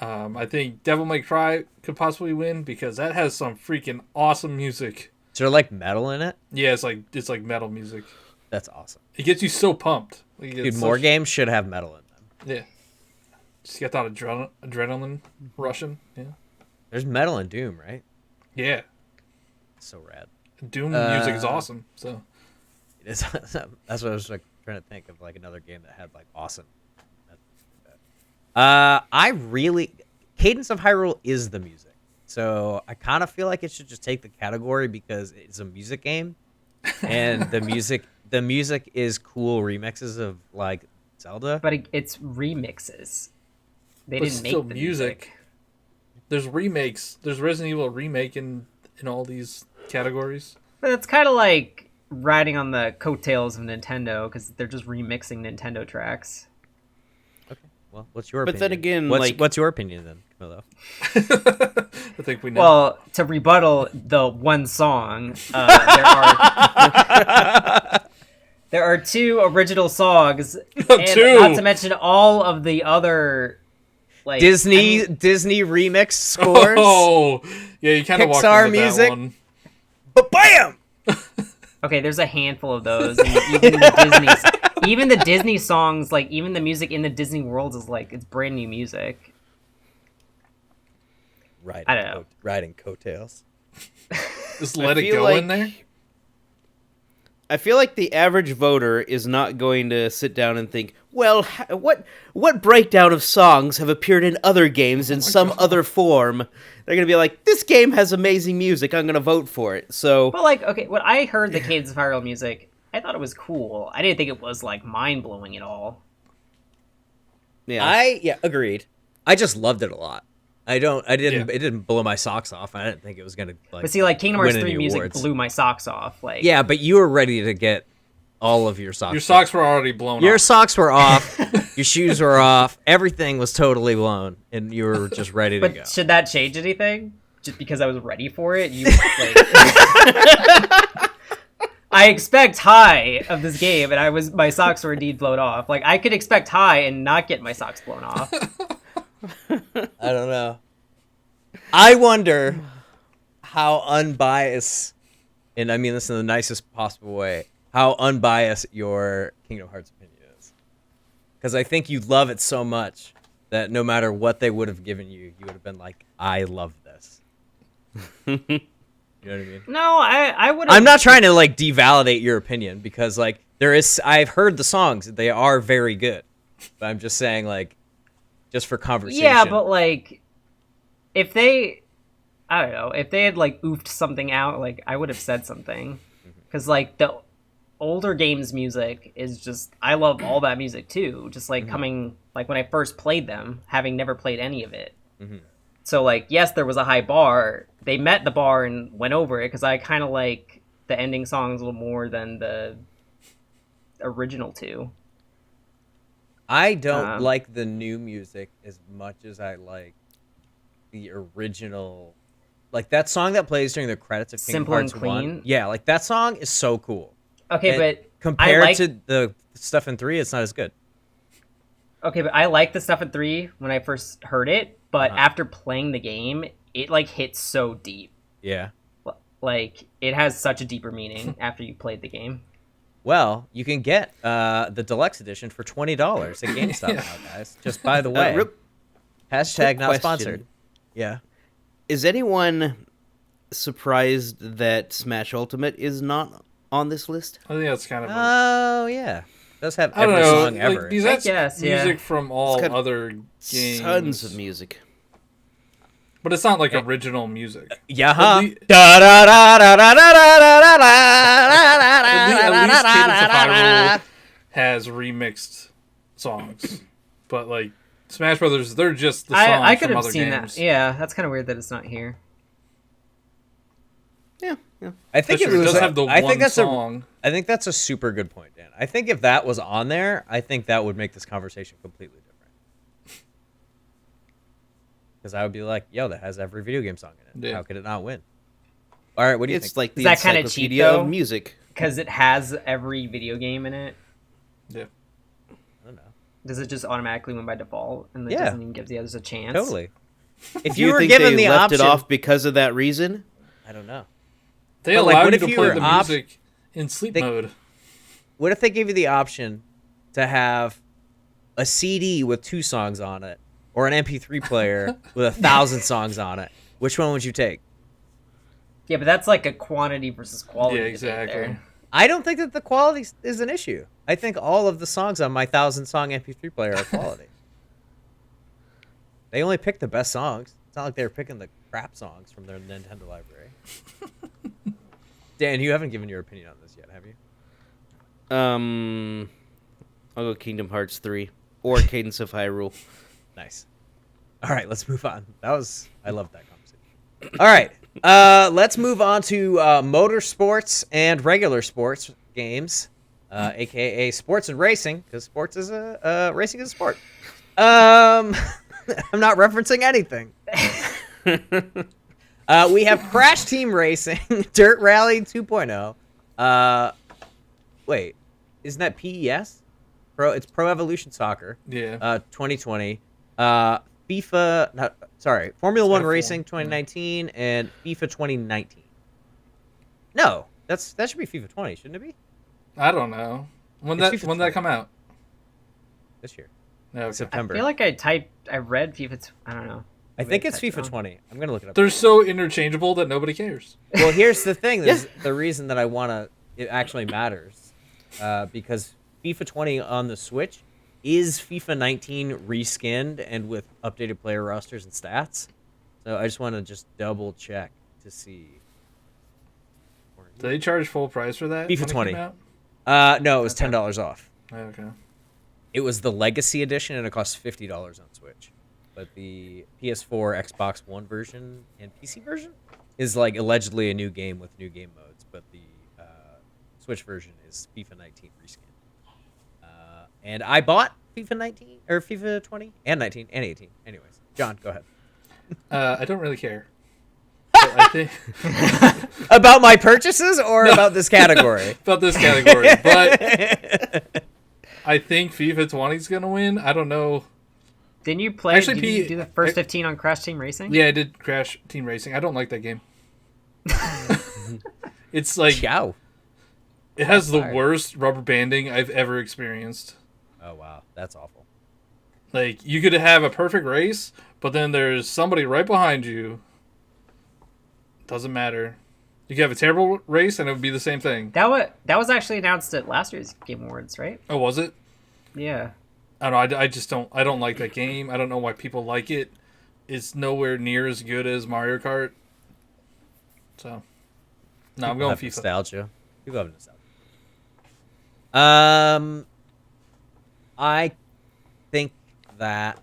I think Devil May Cry could possibly win because that has some freaking awesome music. Is there like metal in it? Yeah, it's like metal music. That's awesome. It gets you so pumped. Like, Dude, more games should have metal in them. Yeah. Just get that adrenaline rushing. Yeah. There's metal in Doom, right? Yeah. It's so rad. Doom music is awesome. So It is. That's what I was like trying to think of, like another game that had like awesome. Cadence of Hyrule is the music, so I kind of feel like it should just take the category because it's a music game, and the music is cool remixes of like Zelda. But it's remixes. They but didn't still make the music. There's remakes. There's Resident Evil remake in all these categories. But it's kind of like riding on the coattails of Nintendo because they're just remixing Nintendo tracks. Okay, well, what's your opinion? But then again, what's your opinion then, Camilo? I think we know. Well, to rebuttal the one song, there are two original songs, and not to mention all of the other like Disney remix scores. Oh, yeah, you kind of walked Pixar into music. that one. But bam! Okay, there's a handful of those. And even the Disney songs, like even the music in the Disney world is like it's brand new music. I don't know. Riding coattails. Just let it feel go like- in there. I feel like the average voter is not going to sit down and think, well, what breakdown of songs have appeared in other games in some other form? They're going to be like, this game has amazing music, I'm going to vote for it. So, But like, okay, when I heard the Cadence of Hyrule music, I thought it was cool. I didn't think it was like mind blowing at all. yeah. Agreed. I just loved it a lot. It Yeah. didn't blow my socks off. I didn't think it was gonna like. But see, like Kingdom Hearts win 3 any music awards. blew my socks off. Like, Yeah, but you were ready to get all of your socks. Your socks were already blown Your off. socks were off. Your shoes were off. Everything was totally blown, and you were just ready to but go. should that change anything? Just because I was ready for it, you like. I expect high of this game, and my socks were indeed blown off. Like I could expect high and not get my socks blown off. I don't know. I wonder how unbiased, and I mean this in the nicest possible way, how unbiased your Kingdom Hearts opinion is. Because I think you love it so much that no matter what they would have given you, you would have been like, I love this. You know what I mean? No, I would. I'm not trying to like devalidate your opinion because like I've heard the songs, they are very good. But I'm just saying like, just for conversation. Yeah, but like, if they had like oofed something out, like I would have said something, because like the older games music is just I love all that music too. Just like coming like when I first played them, having never played any of it. So like yes, there was a high bar. They met the bar and went over it because I kind of like the ending songs a little more than the original two. I don't like the new music as much as I like the original. Like that song that plays during the credits of Kingdom Simple and Hearts 1. Clean? Yeah, like that song is so cool. Okay, And but compared to the stuff in 3, it's not as good. Okay, but I like the stuff in 3 when I first heard it, but after playing the game, it like hits so deep. Yeah. Like it has such a deeper meaning after you played the game. Well, you can get the deluxe edition for $20 at GameStop now, guys. Just by the way. Hashtag not question. sponsored. Yeah. Is anyone surprised that Smash Ultimate is not on this list? I think that's kind of. Oh, yeah. It does have I don't every know. song ever. Like, that's guess, yeah. music from all got other games. Tons of music. But it's not like original music. Yeah, At least Cadence of Hyrule has remixed songs. But like Smash Brothers, they're just the songs I could from have other seen games. that. Yeah, that's kind of weird that it's not here. Yeah. I think That's true. It does was, have the I one think that's song. I think that's a super good point, Dan. I think if that was on there, I think that would make this conversation completely different. Because I would be like, yo, that has every video game song in it. Yeah. How could it not win? All right, what do you It's think? like the Is that kinda cheap, encyclopedia though? of music. Because it has every video game in it. Yeah. I don't know. Does it just automatically win by default, and it Yeah. doesn't even give the others a chance? Totally. If Do you you were think given they the left option, it off because of that reason? I don't know. They But, like, allow what you if to you play were the op- music in sleep They- mode. What if they gave you the option to have a CD with 2 songs on it, or an MP3 player with 1,000 songs on it? Which one would you take? Yeah, but that's like a quantity versus quality. Yeah, debate exactly. there. I don't think that the quality is an issue. I think all of the songs on my 1,000-song MP3 player are quality. They only picked the best songs. It's not like they were picking the crap songs from their Nintendo library. Dan, you haven't given your opinion on this yet, have you? I'll go Kingdom Hearts 3 or Cadence of Hyrule. Nice. All right, let's move on. I loved that conversation. All right, let's move on to motorsports and regular sports games, aka sports and racing, because sports is racing is a sport. I'm not referencing anything. We have Crash Team Racing, Dirt Rally 2.0. Wait, isn't that PES? It's Pro Evolution Soccer. Yeah. 2020. Formula One F1, Racing 2019 and FIFA 2019. No, that should be FIFA 20, shouldn't it be? I don't know. When It's FIFA that 20. come out? This year, Yeah, okay. September. I feel like I read FIFA. I don't know. I Maybe think it's typed FIFA wrong. 20. I'm gonna look it up. They're so interchangeable that nobody cares. Well, here's the thing. The reason that I wanna it actually matters, because FIFA 20 on the Switch is FIFA 19 reskinned and with updated player rosters and stats. So I just want to just double check to see. Do they charge full price for that? FIFA when it 20. came out? No, it was Okay. $10 off. Okay. It was the Legacy Edition, and it cost $50 on Switch. But the PS4, Xbox One version, and PC version is like allegedly a new game with new game modes. But the Switch version is FIFA 19 reskin. And I bought FIFA 19 or FIFA 20 and 19 and 18. Anyways, John, go ahead. I don't really care. But I think About my purchases or about this category? about this category, but I think FIFA 20 is gonna win. I don't know. Didn't you play? Actually, did you P- do the first I- 15 on Crash Team Racing? Yeah, I did Crash Team Racing. I don't like that game. It's like Ciao. it has the Fire. worst rubber banding I've ever experienced. Oh wow, that's awful. Like you could have a perfect race, but then there's somebody right behind you. Doesn't matter. You could have a terrible race and it would be the same thing. That was actually announced at last year's Game Awards, right? Oh, was it? Yeah. I don't know. I just don't. I don't like that game. I don't know why people like it. It's nowhere near as good as Mario Kart. So, no, I'm People going have FIFA. Nostalgia. People have nostalgia. I think that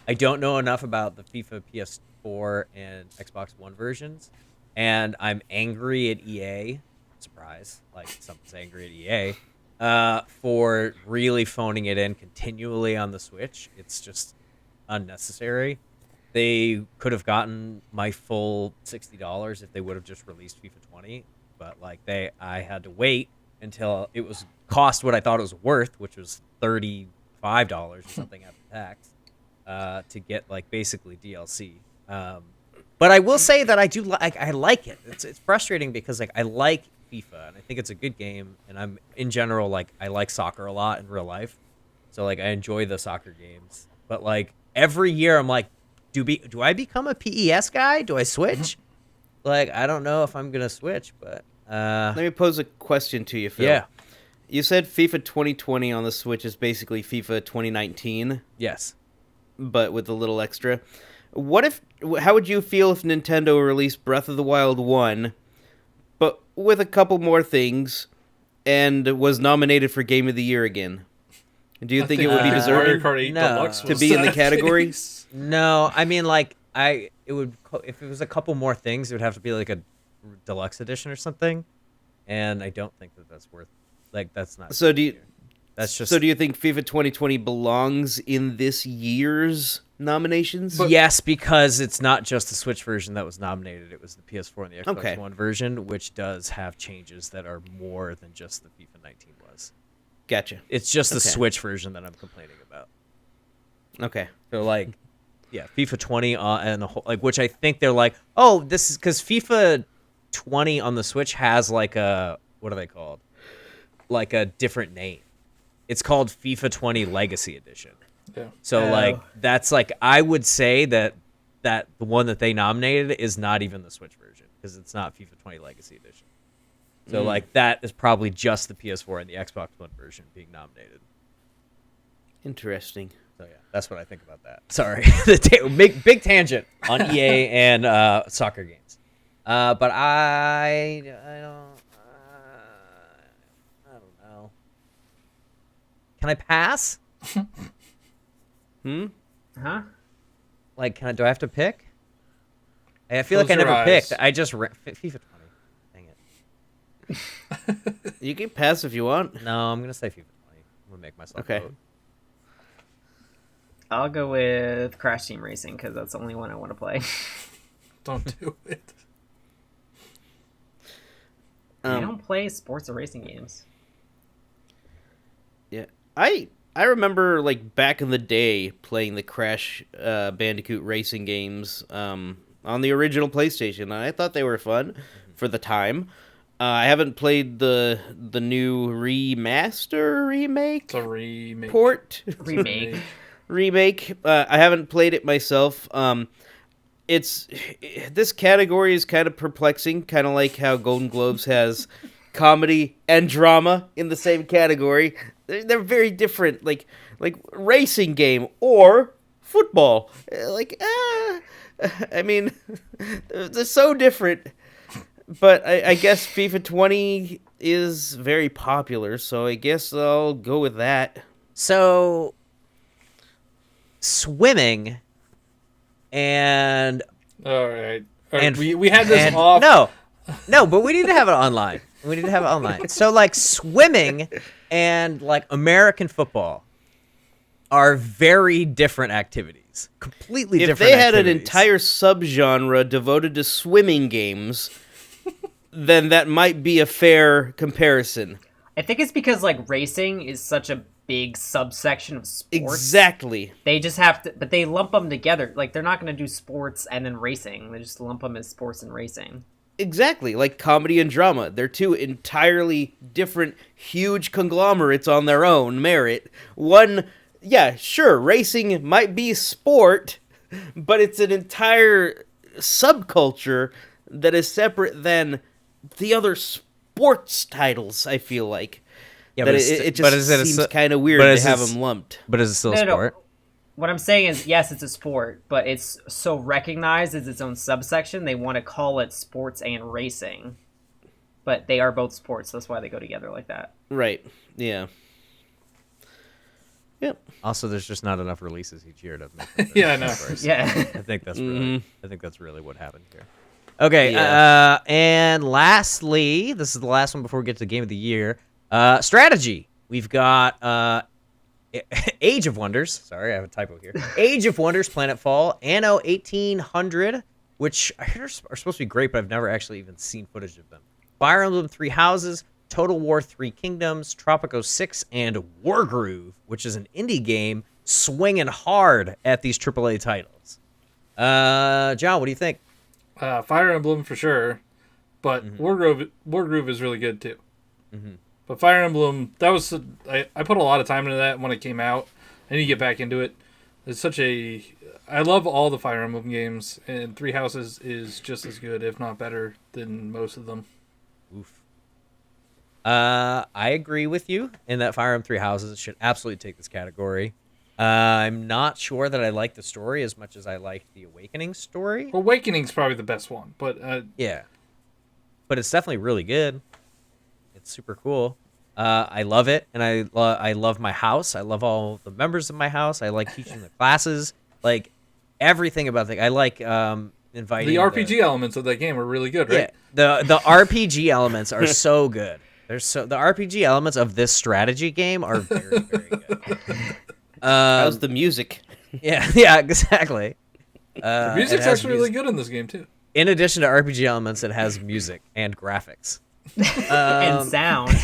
I don't know enough about the FIFA PS4 and Xbox One versions, and I'm angry at EA. Surprise! Like someone's angry at EA for really phoning it in continually on the Switch. It's just unnecessary. They could have gotten my full $60 if they would have just released FIFA 20, but like I had to wait until it was cost what I thought it was worth, which was $35 or something after tax, to get like basically DLC. But I will say that I do I like it. It's frustrating because like I like FIFA and I think it's a good game, and I'm in general like I like soccer a lot in real life, so like I enjoy the soccer games. But like every year I'm like, do I become a PES guy? Do I switch? Like I don't know if I'm gonna switch, but Let me pose a question to you, Phil. yeah, You said FIFA 2020 on the Switch is basically FIFA 2019, yes. but with a little extra. How would you feel if Nintendo released Breath of the Wild 1, but with a couple more things, and was nominated for Game of the Year again? Do you think it would be Mario deserving? Kart 8 No. Deluxe To was be in the that category? case. No, I mean like it would if it was a couple more things, it would have to be like a deluxe edition or something, and I don't think that's worth. Like that's not. So do you? That's just. So do you think FIFA 2020 belongs in this year's nominations? Yes, because it's not just the Switch version that was nominated. It was the PS4 and the Xbox Okay. One version, which does have changes that are more than just the FIFA 19 was. Gotcha. It's just the Okay. Switch version that I'm complaining about. Okay. So like, yeah, FIFA 20 and the whole like, which I think they're like, oh, this is because FIFA 20 on the Switch has like a what are they called? Like a different name. It's called FIFA 20 Legacy Edition. Yeah. So Oh. like that's like I would say that the one that they nominated is not even the Switch version because it's not FIFA 20 Legacy Edition. So like that is probably just the PS4 and the Xbox One version being nominated. Interesting. So yeah, that's what I think about that. Sorry, big tangent on EA and soccer games. But I don't know. Can I pass? Huh? Like, do I have to pick? I feel like Close I your never eyes. picked. I just FIFA 20. Dang it. You can pass if you want. No, I'm gonna say FIFA 20. I'm gonna make myself Okay. vote. I'll go with Crash Team Racing because that's the only one I want to play. Don't do it. I don't play sports or racing games. Yeah, I remember like back in the day playing the Crash Bandicoot racing games on the original PlayStation, and I thought they were fun for the time. I haven't played the new remake It's a remake. port Remake. remake. I haven't played it myself. It's this category is kind of perplexing, kind of like how Golden Globes has comedy and drama in the same category. They're very different, like racing game or football. I mean, they're so different. But I guess FIFA 20 is very popular, so I guess I'll go with that. So, swimming and All right. And- we had this and off. no, but we need to have it online. We need to have it online. So like swimming and like American football are very different activities. Completely If different they had an activities. entire subgenre devoted to swimming games, then that might be a fair comparison. I think it's because like racing is such a big subsection of sports. Exactly. They just have to, but they lump them together. Like they're not going to do sports and then racing. They just lump them as sports and racing. Exactly. Like comedy and drama. They're two entirely different, huge conglomerates on their own merit. One, yeah, sure, racing might be sport, but it's an entire subculture that is separate than the other sports titles, I feel like. Yeah, That but it but just is it a seems su- kind of weird but to is have it- them lumped. But is it still a No, no, no. sport? What I'm saying is, yes, it's a sport, but it's so recognized as its own subsection, they want to call it sports and racing. But they are both sports, that's why they go together like that. Right. Yeah. Yep. Also, there's just not enough releases each year to make them Yeah, I know. categories. Yeah. I think that's really what happened here. Okay, Yeah. and lastly, this is the last one before we get to the game of the year. Strategy. We've got Age of Wonders. Sorry, I have a typo here. Age of Wonders, Planetfall, Anno 1800, which I heard are supposed to be great, but I've never actually even seen footage of them. Fire Emblem 3 Houses, Total War 3 Kingdoms, Tropico 6, and Wargroove, which is an indie game swinging hard at these AAA titles. John, what do you think? Fire Emblem for sure, but Wargroove is really good too. But Fire Emblem, that was I put a lot of time into that when it came out. I need to get back into it. It's such a I love all the Fire Emblem games, and Three Houses is just as good, if not better, than most of them. Oof. I agree with you in that Fire Emblem 3 Houses should absolutely take this category. I'm not sure that I like the story as much as I like the Awakening story. Awakening's probably the best one, but Yeah. But it's definitely really good. It's super cool. I love it, and I love my house. I love all the members of my house. I like teaching the classes. Like, everything about the... I like inviting... the RPG elements of that game are really good, right? The RPG elements are so good. The RPG elements of this strategy game are very, very good. How's the music? Yeah, exactly. The music's actually really good in this game too. In addition to RPG elements, it has music and graphics. And sound.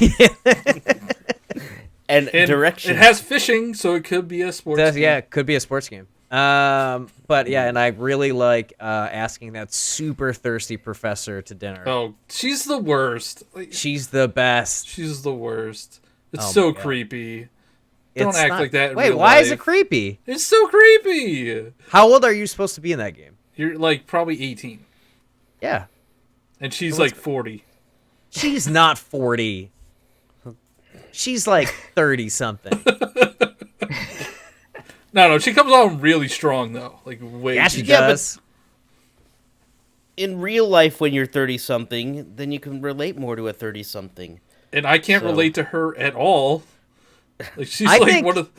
and direction. It has fishing, so it could be a sports game. Yeah, it could be a sports game. But yeah, and I really like asking that super thirsty professor to dinner. Oh, she's the worst. She's the best. She's the worst. It's Oh so my God. creepy. It's Don't act not- like that in Wait, real why is it life. creepy? It's so creepy. How old are you supposed to be in that game? You're like probably 18, Yeah. and she's What's- like 40. She's not 40. She's like 30 something. No, she comes on really strong though. Like way. Yeah, too she strong. Yeah, but- does. In real life, when you're 30-something, then you can relate more to a 30-something. And I can't So- relate to her at all. Like she's I like think- one of.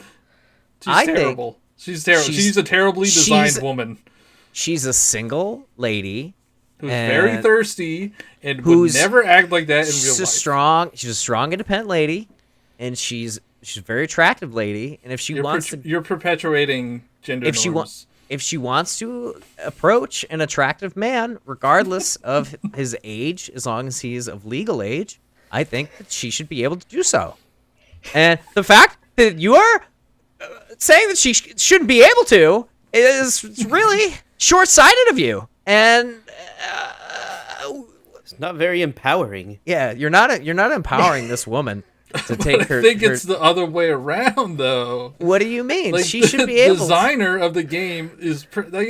She's I think terrible. She's terrible. she's- She's a terribly designed she's- woman She's a single lady who's and very thirsty and would who's- never act like that in real she's life. she's a strong, independent lady, and she's a very attractive lady. And if she wants to, You're perpetuating gender if norms. she wants to approach an attractive man, regardless of his age, as long as he's of legal age, I think that she should be able to do so. And the fact that you are saying that she shouldn't be able to is really short-sighted of you. And It's not very empowering. yeah, you're not empowering this woman to take her. I think her- it's the other way around, though. What do you mean? Like She should be able. designer of the game is like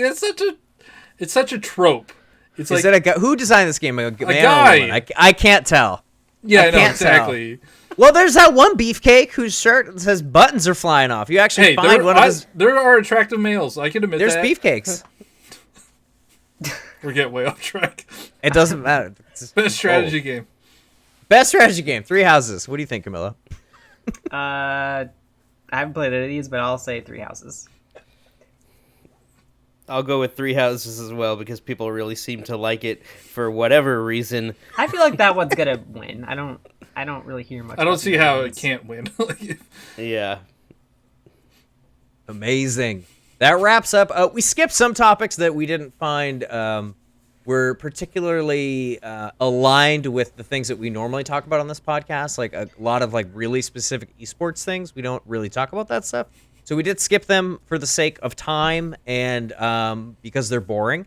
it's such a trope. It's Is like it a guy? Who designed this game? A man or guy. a woman? I can't tell. yeah, I I know can't tell. exactly. Well, there's that one beefcake whose shirt says buttons are flying off. You actually Hey, find one of his. there are attractive males. I can admit There's that. beefcakes. We're getting way off track. It doesn't matter. Best strategy Oh. game. Best strategy game. Three Houses. What do you think, Camilla? I haven't played any of these, but I'll say Three Houses. I'll go with Three Houses as well because people really seem to like it for whatever reason. I feel like that one's gonna win. I don't really hear much. I don't about see the how other it ones. can't win. Yeah. Amazing. That wraps up. We skipped some topics that we didn't find were particularly aligned with the things that we normally talk about on this podcast. Like a lot of like really specific esports things. We don't really talk about that stuff. So we did skip them for the sake of time and because they're boring.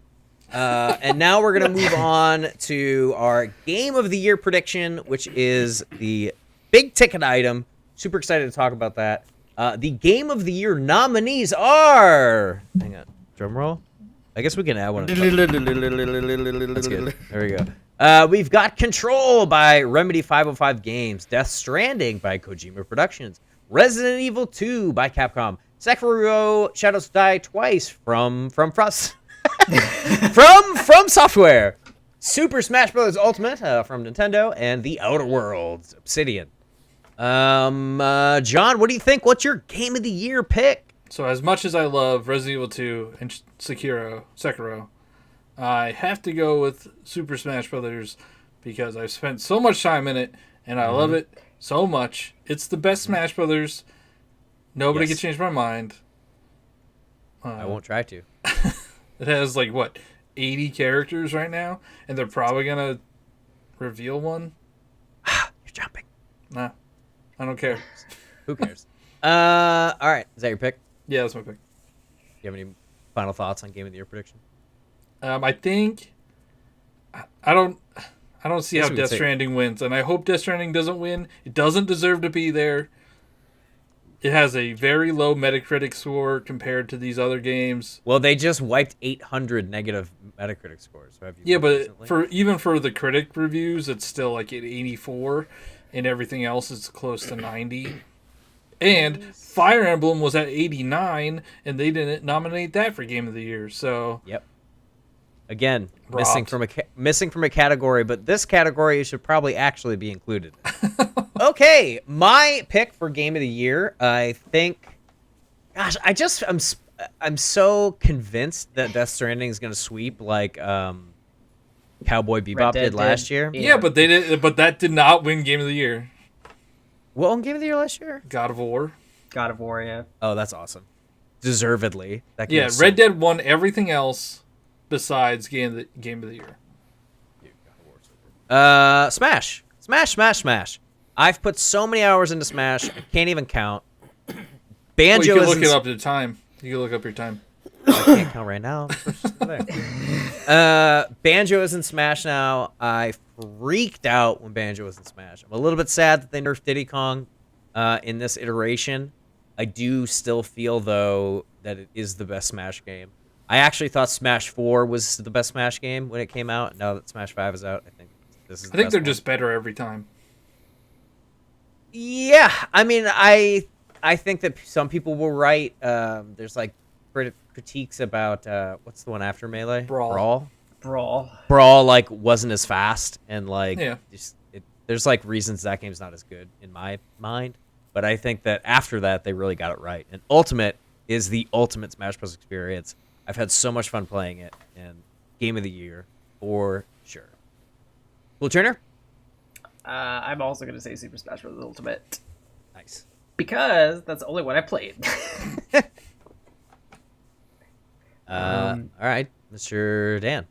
And now we're going to move on to our Game of the Year prediction, which is the big ticket item. Super excited to talk about that. The Game of the Year nominees are... Hang on. Drum roll? I guess we can add one. That's good. There we go. We've got Control by Remedy 505 Games. Death Stranding by Kojima Productions. Resident Evil 2 by Capcom. Sekiro Shadows Die Twice from Frost. from Software. Super Smash Bros. Ultimate from Nintendo. And The Outer Worlds, Obsidian. John, what do you think? What's your Game of the Year pick? So as much as I love Resident Evil 2 and Sekiro, I have to go with Super Smash Brothers because I've spent so much time in it and I love it so much. It's the best Smash Brothers. Nobody Yes. can change my mind. I won't try to. It has like what 80 characters right now, and they're probably gonna reveal one. You're jumping. Nah, I don't care. Who cares? All right. Is that your pick? Yeah, that's my pick. Do you have any final thoughts on Game of the Year prediction? I think I don't see Guess how we could Death say- Stranding wins, and I hope Death Stranding doesn't win. It doesn't deserve to be there. It has a very low Metacritic score compared to these other games. Well, they just wiped 800 negative Metacritic scores. So have you Yeah, looked but recently? for the critic reviews, it's still like at 84, and everything else is close to 90. And Fire Emblem was at 89, and they didn't nominate that for Game of the Year. So Yep. Again, Robbed. missing from a category, but this category should probably actually be included. Okay, my pick for Game of the Year, I think. Gosh, I'm so convinced that Death Stranding is going to sweep like Cowboy Bebop Dead did last year. Yeah, but they did. But that did not win Game of the Year. What won Game of the Year last year? God of War. God of War, yeah. Oh, that's awesome. Deservedly. That game Yeah, is so Red Dead won everything else besides Game of the Year. Smash. Smash. I've put so many hours into Smash, I can't even count. Banjo Well, you can is look it up the time. You can look up your time. I can't count right now. Banjo is in Smash now. I freaked out when Banjo was in Smash. I'm a little bit sad that they nerfed Diddy Kong in this iteration. I do still feel, though, that it is the best Smash game. I actually thought Smash 4 was the best Smash game when it came out. Now that Smash 5 is out, I think this is the I think best they're one. just better every time. Yeah, I mean, I think that some people will write. There's like critiques about what's the one after Melee? Brawl. Brawl like wasn't as fast and like Yeah. there's like reasons that game's not as good in my mind. But I think that after that they really got it right. And Ultimate is the ultimate Smash Bros. Experience. I've had so much fun playing it, and Game of the Year for sure. Cool Turner? I'm also gonna say Super Smash Bros. Ultimate Nice. because that's the only one I played. All right, Mr. Dan.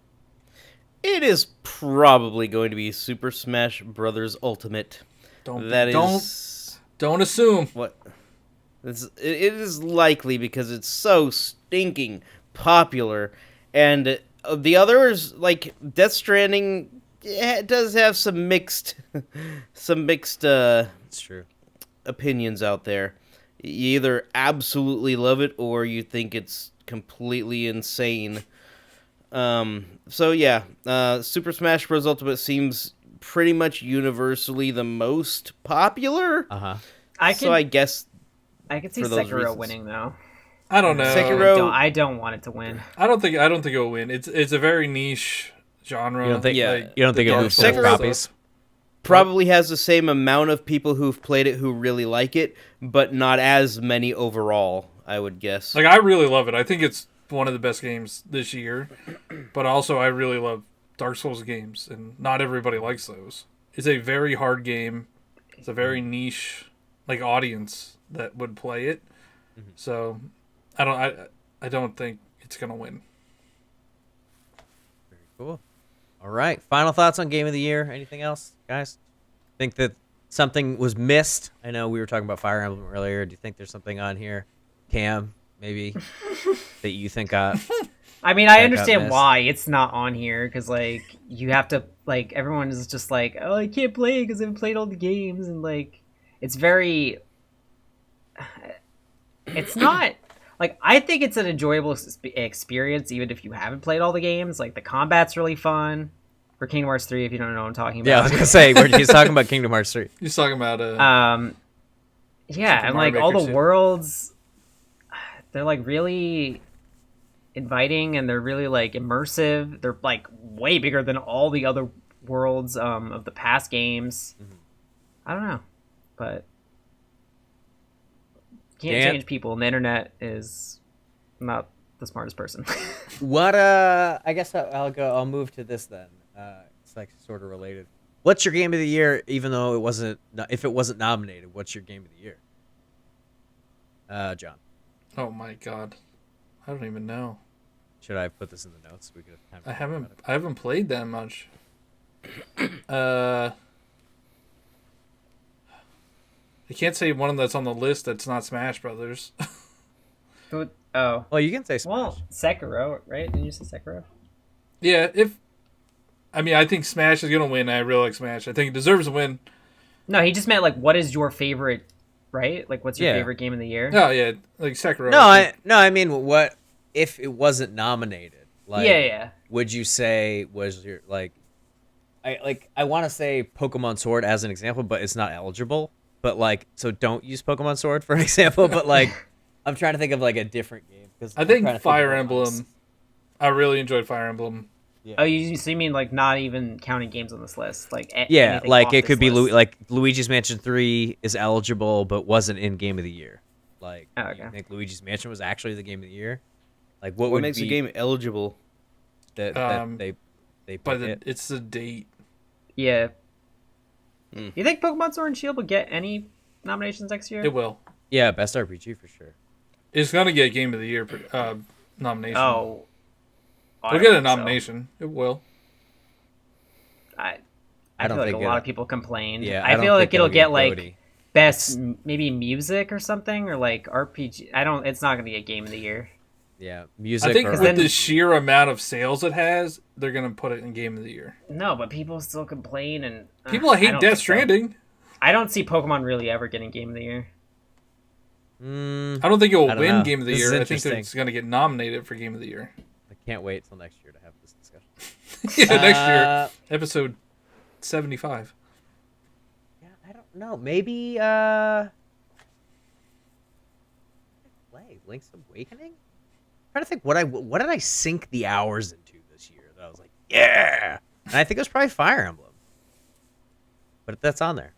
It is probably going to be Super Smash Brothers Ultimate. Don't assume. What? It is likely because it's so stinking popular, and the others, like Death Stranding, it does have some mixed, That's true. opinions out there. You either absolutely love it or you think it's completely insane. So yeah, Super Smash Bros. Ultimate seems pretty much universally the most popular. I guess can see for those Sekiro reasons. winning though. I don't know. Sekiro- I don't want it to win. I don't think it will win. It's a very niche genre. You don't think? Yeah. You don't think it Dark moves Souls enough stuff. copies? probably has the same amount of people who've played it who really like it, but not as many overall, I would guess. Like, I really love it. I think it's one of the best games this year. But also, I really love Dark Souls games, and not everybody likes those. It's a very hard game. It's a very niche, like, audience that would play it. Mm-hmm. So, I don't think it's gonna win. Very cool. All right. Final thoughts on Game of the Year. Anything else, guys? Think that something was missed? I know we were talking about Fire Emblem earlier. Do you think there's something on here, Cam, maybe, that you think got... I mean, I got understand missed? why it's not on here, because, like, you have to, like, everyone is just like, oh, I can't play it because I haven't played all the games, and, like, it's very... It's not... Like, I think it's an enjoyable experience, even if you haven't played all the games. Like, the combat's really fun. For Kingdom Hearts 3, if you don't know what I'm talking about. Yeah, I was going to say, he's talking about Kingdom Hearts 3. He's talking about Yeah, Super and, Mario like, all Maker the shit. worlds, they're, like, really inviting, and they're really, like, immersive. They're, like, way bigger than all the other worlds of the past games. Mm-hmm. I don't know, but can't Dan? change people, and the internet is not the smartest person. What, I guess I'll move to this then. It's, like, sort of related. What's your Game of the Year, even though if it wasn't nominated, what's your Game of the Year? John. oh my god, I don't even know. Should I put this in the notes? We could have time to I talk about it. haven't played that much. I can't say one that's on the list that's not Smash Brothers. Oh, Well, you can say Smash. well, Sekiro, right? Didn't you say Sekiro? Yeah, I think Smash is gonna win. I really like Smash. I think it deserves a win. No, he just meant, like, what is your favorite, right? Like, what's your Yeah. favorite game of the year? Oh yeah, like Sekiro. I mean, what if it wasn't nominated? Like, Yeah. would you say was your I want to say Pokemon Sword as an example, but it's not eligible. But like, so don't use Pokemon Sword for an example. But like, I'm trying to think of like a different game because I think Fire Emblem. I really enjoyed Fire Emblem. Yeah. Oh, you mean, like, not even counting games on this list? Like, Yeah, anything like off it this could be list? like Luigi's Mansion 3 is eligible, but wasn't in Game of the Year. Like, Oh, do okay. you think Luigi's Mansion was actually the Game of the Year? Like, what What would makes be a game eligible? that Um, they they But pick it. it's the date. Yeah. Hmm. You think Pokemon Sword and Shield will get any nominations next year? It will. Yeah, best RPG for sure. It's gonna get Game of the Year nomination. Oh. It'll get a nomination. It will. I I don't feel like think a lot it- of people complained. Yeah, I don't feel think like it'll get like GOTY. best maybe music or something, or like RPG. It's not gonna be a Game of the Year. Yeah, music. I think or with then- the sheer amount of sales it has, they're gonna put it in Game of the Year. No, but people still complain and People I hate don't Death think so. Stranding. I don't see Pokemon really ever getting Game of the Year. I don't think it will I don't win know. Game of the This is Year. I think interesting. it's gonna get nominated for Game of the Year. I can't wait till next year to have this discussion. Yeah, next year, Uh, episode 75. Yeah, I don't know. Maybe play Link's Awakening. I'm trying to think what did I sink the hours into this year that I was like, yeah. And I think it was probably Fire Emblem. But that's on there.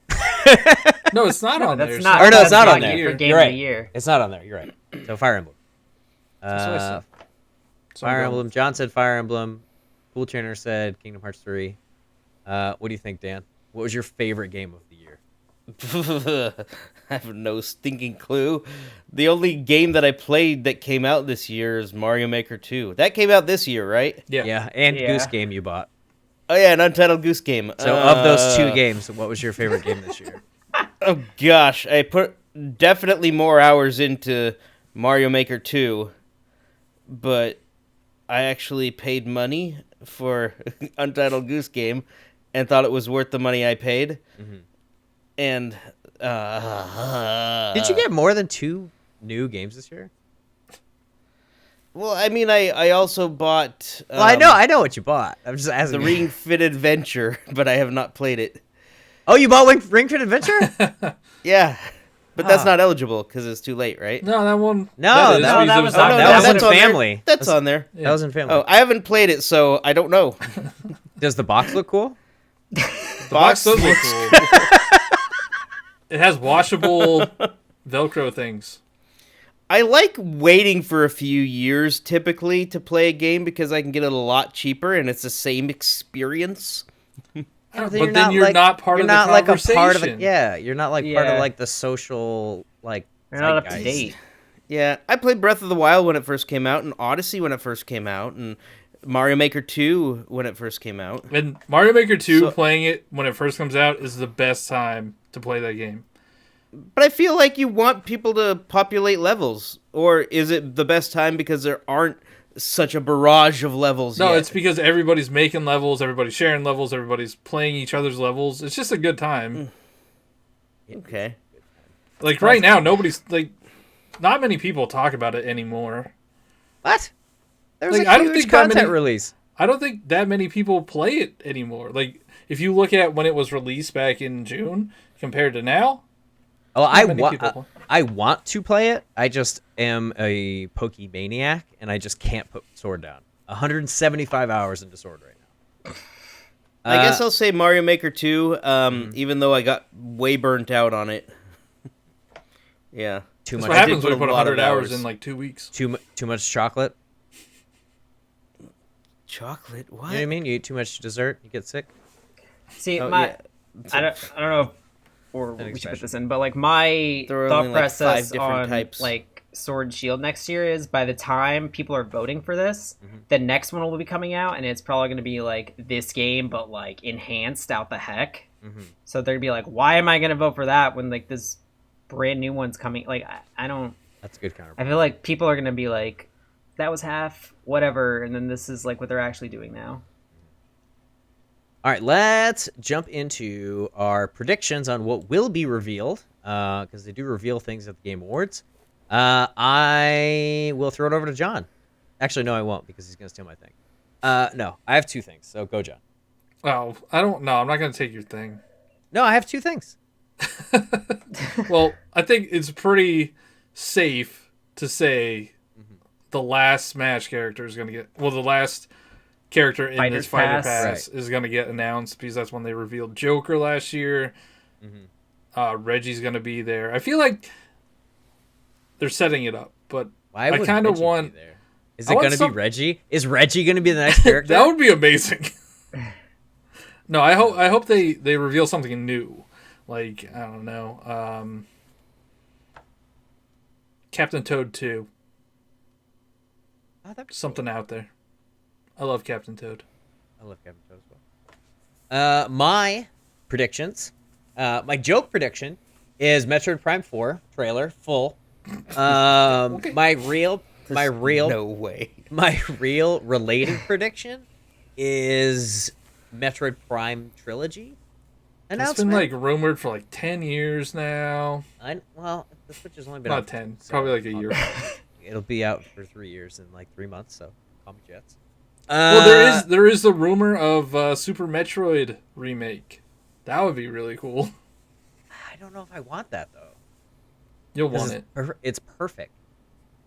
No, it's not on That's there. not. Or no, it's that's not on not there. for Game You're of right. the Year. It's not on there. You're right. So Fire Emblem. That's what I said. So I'm Fire going- Emblem. John said Fire Emblem. Cool Trainer said Kingdom Hearts 3. What do you think, Dan? What was your favorite game of the year? I have no stinking clue. The only game that I played that came out this year is Mario Maker 2. That came out this year, right? Yeah. And Yeah. Goose Game you bought. Oh yeah, an Untitled Goose Game. So of those two games, what was your favorite game this year? Oh gosh, I put definitely more hours into Mario Maker 2, but I actually paid money for Untitled Goose Game and thought it was worth the money I paid. Mhm. And Did you get more than 2 new games this year? Well, I mean, I also bought Well, I know what you bought. I'm just the asking. Ring Fit Adventure, but I have not played it. Oh, you bought Ring Fit Adventure? Yeah, but that's Ah. not eligible because it's too late, right? No, that one. No, is, that because was it not not- that no, was in that's on there. family. That's on there. That was in family. Oh, I haven't played it, so I don't know. Does the box look cool? The box does look cool. It has washable Velcro things. I like waiting for a few years typically to play a game because I can get it a lot cheaper and it's the same experience. But then you're not part of the like a conversation. part of the you're not like part of Yeah. like the social like You're not up to zeitgeist. date. Yeah, I played Breath of the Wild when it first came out, and Odyssey when it first came out, and Mario Maker 2 when it first came out. And Mario Maker 2, So- playing it when it first comes out, is the best time to play that game. But I feel like you want people to populate levels, or is it the best time because there aren't such a barrage of levels No, yet? it's because everybody's making levels, everybody's sharing levels, everybody's playing each other's levels. It's just a good time. Okay. Like right now, nobody's like, not many people talk about it anymore. What? There was Like, a I don't huge think that content many- release. I don't think that many people play it anymore. Like, if you look at when it was released back in June compared to now, Oh, not many people play. I want to play it. I just am a Pokemaniac, and I just can't put Sword down. 175 hours into Sword right now. I guess I'll say Mario Maker 2, even though I got way burnt out on it. Yeah. too that's much. what happens put when you a put lot of 100 hours hours. in like 2 weeks. Too much chocolate. Chocolate? What? You know what I mean? You eat too much dessert, you get sick. See, Oh, my yeah. I don't know if, or we should put expression. this in, but like my There are thought only, like, 5 process different on types. like Sword and Shield next year is by the time people are voting for this, Mm-hmm. the next one will be coming out, and it's probably going to be like this game, but like enhanced out the heck. Mm-hmm. So they're gonna be like, why am I going to vote for that when like this brand new one's coming? Like I don't. That's a good counter. I feel like people are going to be like, that was half whatever, and then this is like what they're actually doing now. All right, let's jump into our predictions on what will be revealed, because they do reveal things at the Game Awards. I will throw it over to John. Actually, no, I won't, because he's going to steal my thing. No, I have 2 things, so go, John. Oh, I don't know. I'm not going to take your thing. No, I have 2 things. Well, I think it's pretty safe to say the last Smash character is going to get... Well, the last character in Fighter's this Fighter Pass. Pass is going to get announced because that's when they revealed Joker last year. Reggie's going to be there. I feel like they're setting it up, but Why I would kind of Reggie want... be there? Is I it want going to some- be Reggie? Is Reggie going to be the next character? That would be amazing. No, I hope they reveal something new. Like, I don't know, Captain Toad 2. Oh, that'd be Something out there. I love Captain Toad. I love Captain Toad as well. My predictions. My joke prediction is Metroid Prime 4 trailer full. Okay. My real No way. my real related prediction is Metroid Prime trilogy It's announcement. been like rumored for like 10 years now. Well, the Switch has only been Not out 10, so probably like a year. It'll be out for 3 years in like 3 months. So call me Jets. Well, there is the rumor of Super Metroid remake. That would be really cool. I don't know if I want that though. You'll want it. It's perfect.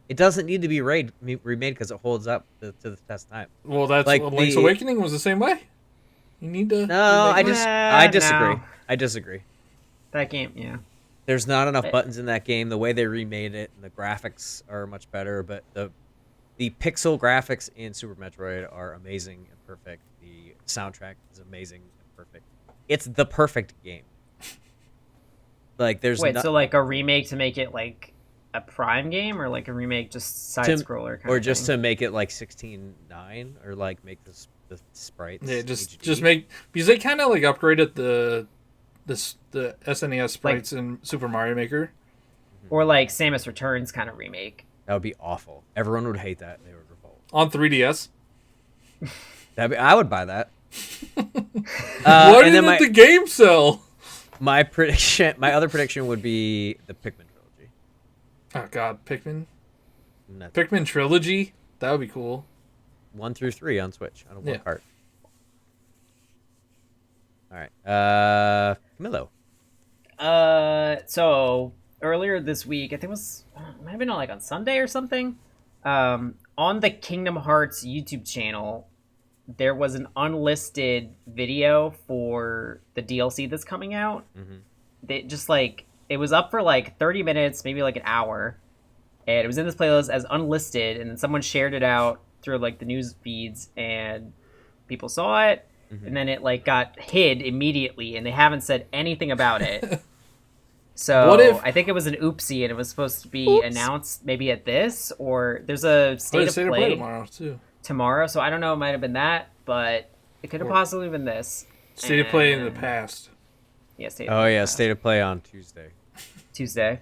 It doesn't need to be remade because it holds up to the test of time. Well, that's Like Link's Awakening was the same way. You need to. No, remake it. I disagree. No. I disagree. That game, yeah. There's not enough buttons in that game. The way they remade it, and the graphics are much better. But the pixel graphics in Super Metroid are amazing and perfect. The soundtrack is amazing and perfect. It's the perfect game. Like there's Wait, so like a remake to make it like a Prime game, or like a remake just side scroller, or just to make it like 16:9, or like make the sprites. Yeah, HD. just make, because they kind of like upgraded the SNES sprites in Super Mario Maker. or like Samus Returns kind of remake. That would be awful. Everyone would hate that. They would revolt. On 3DS. I would buy that. Why and then didn't the game sell? my other prediction would be the Pikmin trilogy. Oh god, Pikmin. Nothing. Pikmin trilogy? That would be cool. 1 through 3 on Switch on a one Yeah. cart. All right, Camilo. So earlier this week, I think it was, it might have been on like on Sunday or something. On the Kingdom Hearts YouTube channel, there was an unlisted video for the DLC that's coming out. They just like, it was up for like 30 minutes, maybe like an hour, and it was in this playlist as unlisted, and then someone shared it out through like the news feeds, and people saw it, and then it like got hid immediately, and they haven't said anything about it. So What if- I think it was an oopsie, and it was supposed to be announced maybe at this, or there's a state of play tomorrow too. tomorrow, so I don't know, it might have been that, but it could have possibly been this. State of play in the And- past. Yeah, state of Oh play yeah, past. State of Play on Tuesday. Tuesday.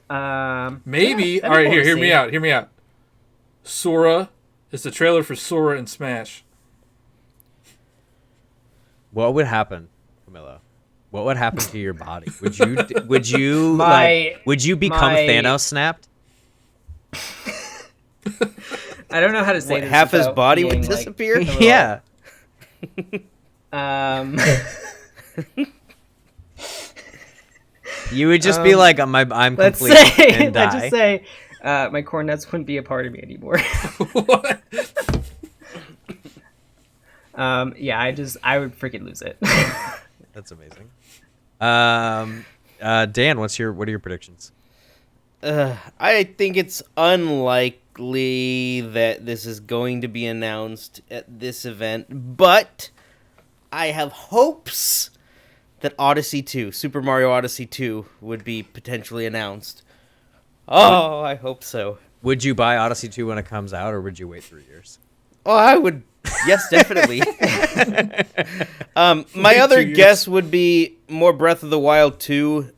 Maybe. Yeah, that'd All be right, cool here, to hear me see. out. Hear me out. Sora. It's the trailer for Sora and Smash. What would happen, Camilla? What would happen to your body? Would you would you become my- Thanos snapped? I don't know how to say What, this. half his without body would being, like, disappear? a little- Yeah. You would just be like, I'm Let's complete say, and let's die. just say, my cornets wouldn't be a part of me anymore. What? Yeah, I would freaking lose it. That's amazing. Dan, what are your predictions? I think it's unlikely that this is going to be announced at this event, but I have hopes that Odyssey 2, Super Mario Odyssey 2, would be potentially announced. Oh, I hope so. Would you buy Odyssey 2 when it comes out, or would you wait 3 years? Oh, I would. Yes, definitely. My Wait other 2 years. guess would be more Breath of the Wild 2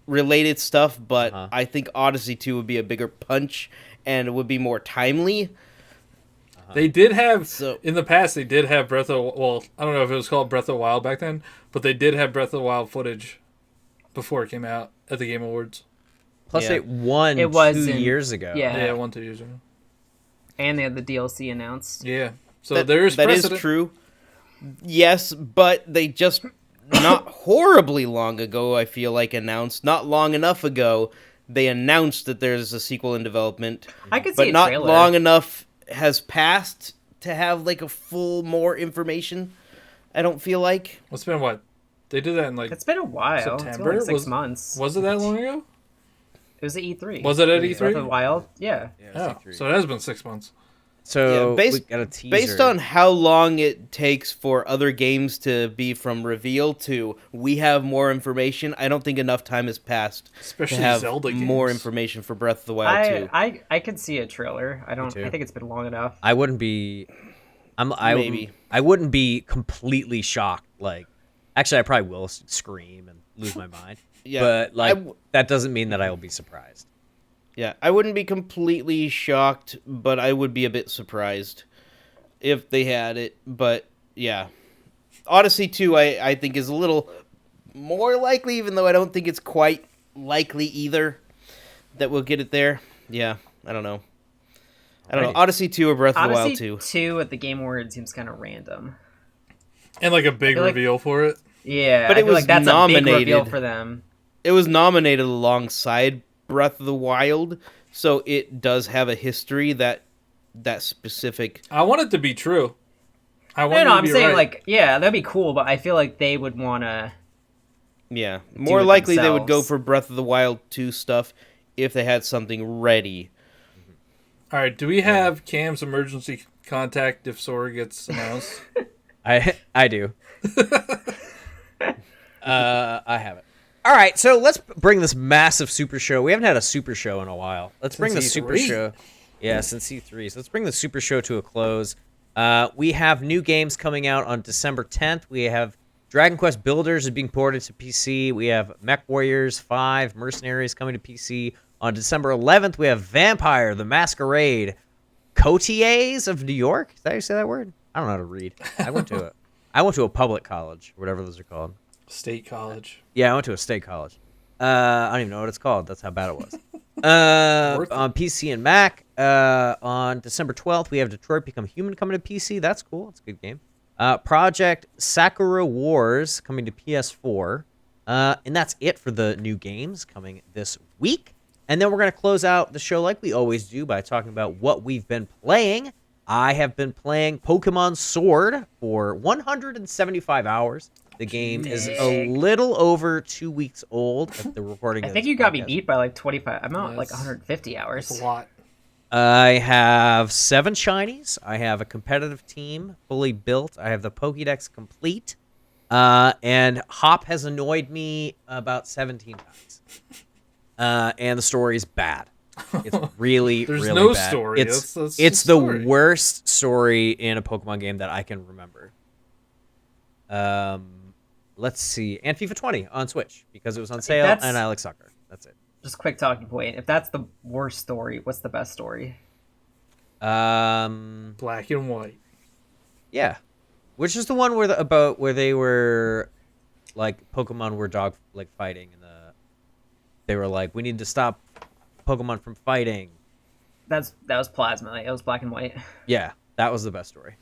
related stuff, but Uh-huh. I think Odyssey 2 would be a bigger punch and it would be more timely. They did have, So- in the past, they did have Breath of, well, I don't know if it was called Breath of the Wild back then, but they did have Breath of the Wild footage before it came out at the Game Awards. Plus, Yeah. it won It was 2 in- years ago. yeah. Yeah, 1-2 years ago. And they had the DLC announced. Yeah. So That there's is precedent. true. Yes, but they just not horribly long ago, I feel like, announced, not long enough ago, they announced that there's a sequel in development, I could see but a not trailer. long enough has passed to have like a full more information. I don't feel like. It's been what? They did that in like, It's been a while. It's been September? like 6 Was- months. was it that long ago? It was at E3. Was it at Breath of the E3? Wild? Yeah. Yeah, Oh, C3. so it has been 6 months. So Yeah, we got a teaser. based on how long it takes for other games to be from reveal to we have more information, I don't think enough time has passed Especially to have Zelda more games. information for Breath of the Wild 2. I could see a trailer. I too. think it's been long enough. I wouldn't be. Maybe. I wouldn't be completely shocked. Like, actually, I probably will scream and lose my mind. Yeah, But like, that doesn't mean that I will be surprised. Yeah, I wouldn't be completely shocked, but I would be a bit surprised if they had it. But yeah, Odyssey 2, I think is a little more likely, even though I don't think it's quite likely either that we'll get it there. Yeah, I don't know. Odyssey 2 or Breath of the Wild Odyssey 2. 2 at the Game Awards seems kind of random. And like a big like- reveal for it. Yeah, But I it feel was like that's a big reveal nominated. for them. It was nominated alongside Breath of the Wild, so it does have a history that specific. I want it to be true. I want No, you to I'm be saying right. like, yeah, that'd be cool, but I feel like they would want to. Yeah, more it likely they would go themselves. for Breath of the Wild 2 stuff if they had something ready. All right, do we have Cam's emergency contact if Sora gets announced? I do. I have it. All right, so let's bring this massive super show. We haven't had a super show in a while. Let's bring the Since super E3. show. Yeah, since E3. So let's bring the super show to a close. We have new games coming out on December 10th. We have Dragon Quest Builders is being ported to PC. We have Mech Warriors 5 Mercenaries coming to PC. On December 11th, we have Vampire the Masquerade Cotiers of New York. Is that how you say that word? I don't know how to read. I went to a public college, whatever those are called. State College. Yeah, I went to a state college. I don't even know what it's called. That's how bad it was. Worth it. On PC and Mac, on December 12th, we have Detroit Become Human coming to PC. That's cool. It's a good game. Project Sakura Wars coming to PS4. And that's it for the new games coming this week. And then we're going to close out the show like we always do by talking about what we've been playing. I have been playing Pokemon Sword for 175 hours. The game is a little over 2 weeks old at the recording. I of think this you got me podcast. beat by like 25. I'm at like Yes. 150 hours. That's a lot. I have 7 shinies. I have a competitive team fully built. I have the Pokédex complete. And Hop has annoyed me about 17 times. And the story's bad. It's really, There's really no bad. story. It's That's it's the the story. worst story in a Pokemon game that I can remember. Let's see. And FIFA 20 on Switch because it was on sale That's- and I like soccer. That's it. Just quick talking point. If that's the worst story, what's the best story? Black and white. Yeah, which is the one where where they were like Pokemon were fighting and they were like, we need to stop Pokemon from fighting. That was Plasma. Like, it was black and white. Yeah, that was the best story.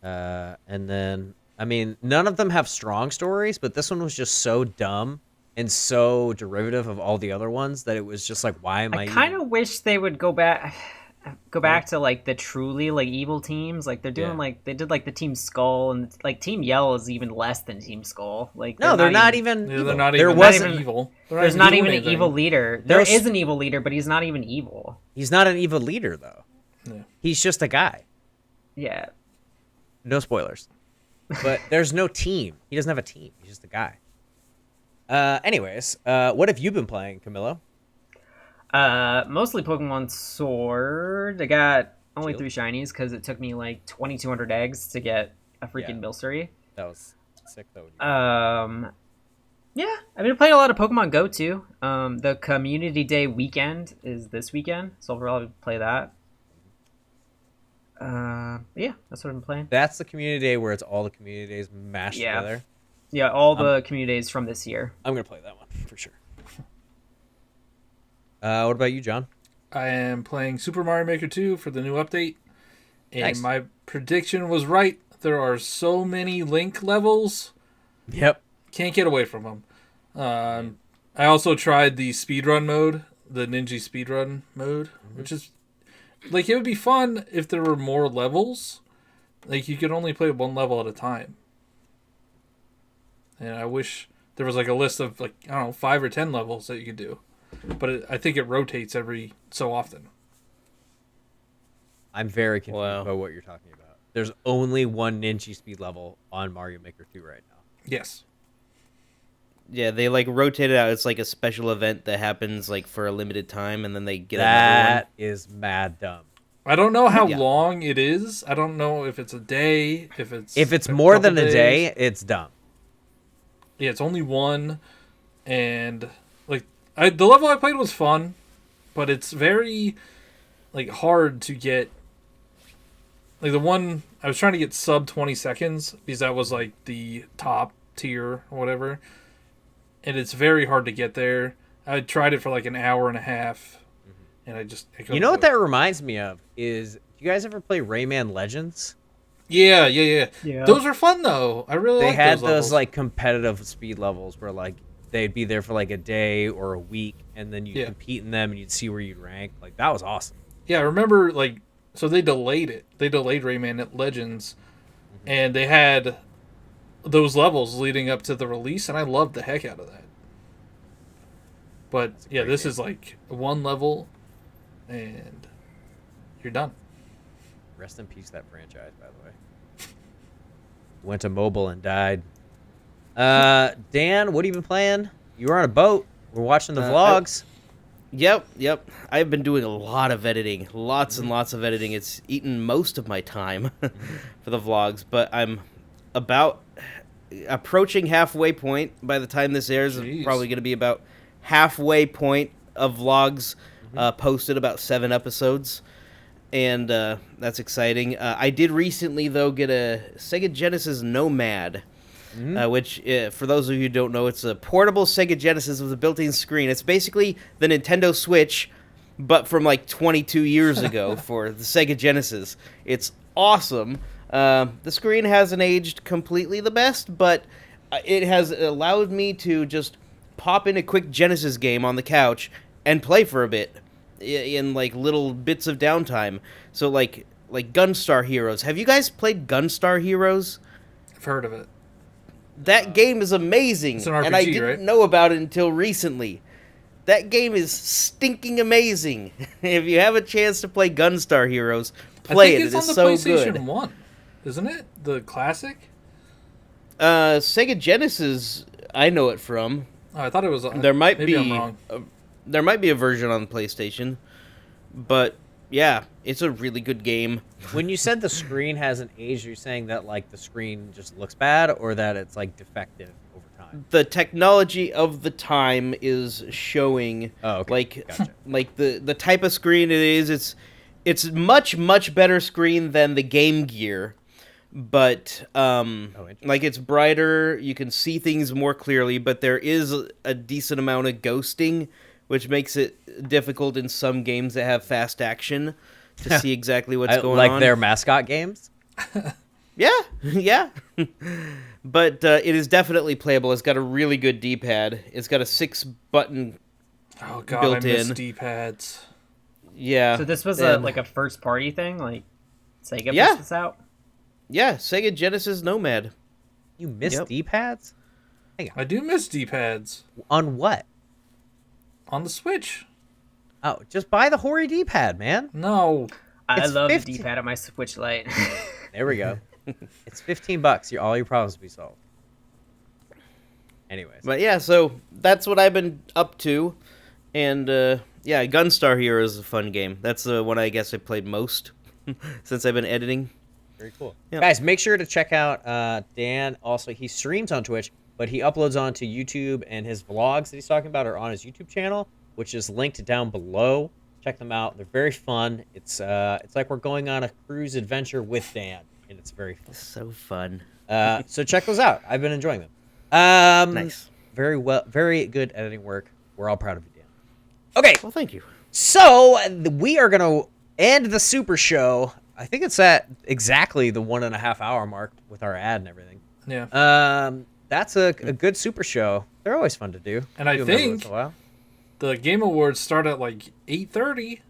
And then I mean, none of them have strong stories, but this one was just so dumb and so derivative of all the other ones that it was just like, why am I? I kind of wish they would go back to like the truly like evil teams. Like they're doing Yeah. like they did like the Team Skull, and like Team Yell is even less than Team Skull. Like No, they're not even. Yeah, evil. they're not There even wasn't. evil. They're There's not doing even an anything. evil leader. There There's- is an evil leader, but he's not even evil. He's not an evil leader though. Yeah. He's just a guy. Yeah. No spoilers. But there's no team. He doesn't have a team. He's just a guy. Anyways, what have you been playing, Camilo? Mostly Pokemon Sword. I got only Shield? 3 shinies because it took me like 2,200 eggs to get a freaking Yeah. Milcery. That was sick though. Yeah, I've been playing a lot of Pokemon Go too. The Community Day weekend is this weekend, so I'll probably play that. Yeah, that's what I've been playing. That's the community day where it's all the community days mashed Yeah. together. Yeah, all the community days from this year. I'm gonna play that one for sure. What about you, John? I am playing Super Mario Maker 2 for the new update. And Nice. my prediction was right. There are so many Link levels. Yep. Can't get away from them. I also tried the speedrun mode, the Ninja speedrun mode, which is like it would be fun if there were more levels. Like you could only play one level at a time. And I wish there was like a list of like I don't know 5 or 10 levels that you could do, but I think it rotates every so often. I'm very confused Wow. by what you're talking about. There's only one Ninja speed level on Mario Maker 2 right now. Yes. Yeah, they like rotate it out. It's like a special event that happens like for a limited time, and then they get another one. That is mad dumb. I don't know how Yeah. long it is. I don't know if it's a day, if it's more couple than a days. day, it's dumb. Yeah, it's only one, and like the level I played was fun, but it's very like hard to get. Like the one I was trying to get sub 20 seconds because that was like the top tier or whatever, and it's very hard to get there. I tried it for like an hour and a half, and I You know what that reminds me of is, do you guys ever play Rayman Legends? Yeah. Yeah. Those are fun though. I really They like had those levels. those like competitive speed levels where like they'd be there for like a day or a week, and then you'd compete in them and you'd see where you'd rank. Like that was awesome. Yeah, I remember like so they delayed it. They delayed Rayman Legends, and they had those levels leading up to the release, and I loved the heck out of that. But yeah, great this game. is like one level, and you're done. Rest in peace, that franchise, by the way. Went to mobile and died. Dan, what have you been playing? You were on a boat. We're watching the vlogs. Yep. I've been doing a lot of editing, lots and lots of editing. It's eaten most of my time for the vlogs, but I'm about approaching halfway point. By the time this airs, Jeez. it's probably going to be about halfway point of vlogs posted, about 7 episodes, and that's exciting. I did recently, though, get a Sega Genesis Nomad. Which, for those of you who don't know, it's a portable Sega Genesis with a built-in screen. It's basically the Nintendo Switch, but from like 22 years ago for the Sega Genesis. It's awesome. The screen hasn't aged completely the best, but it has allowed me to just pop in a quick Genesis game on the couch and play for a bit in like little bits of downtime. So like Gunstar Heroes. Have you guys played Gunstar Heroes? I've heard of it. That game is amazing, It's an RPG, and I didn't right? know about it until recently. That game is stinking amazing. If you have a chance to play Gunstar Heroes, play I think it. it's It on is the so PlayStation good. 1, isn't it? The classic. Sega Genesis, I know it from. Oh, I thought it was. There might maybe be I'm wrong. there might be a version on PlayStation, but yeah, it's a really good game. When you said the screen hasn't aged, are you saying that like the screen just looks bad, or that it's like defective over time? The technology of the time is showing. Oh, okay. Like Gotcha. like the type of screen it is. It's much better screen than the Game Gear, but interesting. like it's brighter. You can see things more clearly, but there is a decent amount of ghosting, which makes it difficult in some games that have fast action to see exactly what's going like on. their mascot games. Yeah. But it is definitely playable. It's got a really good D-pad. It's got a 6-button. Oh god, built I miss in. D-pads. Yeah. So this was and- like a first party thing, like Sega Yeah. pushed this out. Yeah, Sega Genesis Nomad. You miss Yep. D-pads? I do miss D-pads On what? on the Switch. Oh, just buy the hoary D-pad, man. No, I It's love 50 the D-pad on my Switch Lite. There we go. It's $15. All your problems will be solved. Anyways, But yeah, so that's what I've been up to. And yeah, Gunstar Heroes is a fun game. That's the one I guess I played most since I've been editing. very cool. Yep. Guys, make sure to check out Dan. Also, he streams on Twitch, but he uploads onto YouTube, and his vlogs that he's talking about are on his YouTube channel, which is linked down below. Check them out. They're very fun. It's like we're going on a cruise adventure with Dan, and it's very fun. So fun. So check those out. I've been enjoying them. Nice. Very good editing work. We're all proud of you, Dan. Okay, Well, thank you. so we are gonna end the Super Show. I think it's at exactly the 1.5 hour mark with our ad and everything. yeah. That's a good Super Show. They're always fun to do. And I Do them every think- once in a while. The Game Awards start at like 8:30.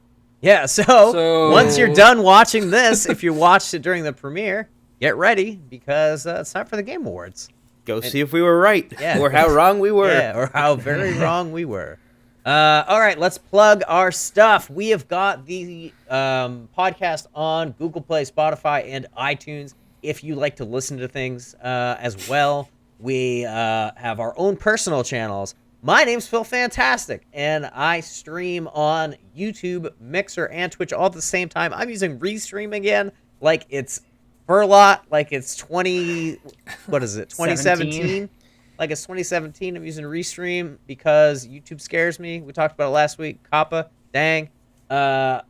Yeah. So once you're done watching this, if you watched it during the premiere, get ready because it's time for the Game Awards. Go see if we were right. Yeah. Or how wrong we were. Yeah, or how very wrong we were. All right, let's plug our stuff. We have got the podcast on Google Play, Spotify, and iTunes. If you like to listen to things as well, we have our own personal channels. My name's Phil Fantastic, and I stream on YouTube, Mixer, and Twitch all at the same time. I'm using Restream again, like it's Furlot, like it's 2017. Like it's 2017. I'm using Restream because YouTube scares me. We talked about it last week. Kappa, dang.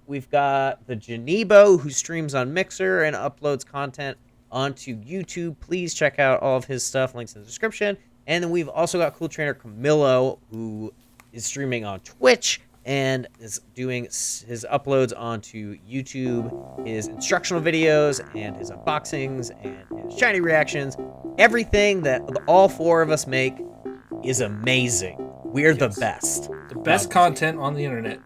We've got the Janebo, who streams on Mixer and uploads content onto YouTube. Please check out all of his stuff. Links in the description. And then we've also got Cool Trainer Camillo, who is streaming on Twitch and is doing his uploads onto YouTube, his instructional videos and his unboxings and his shiny reactions. Everything that all four of us make is amazing. We're the best. The best content on the internet.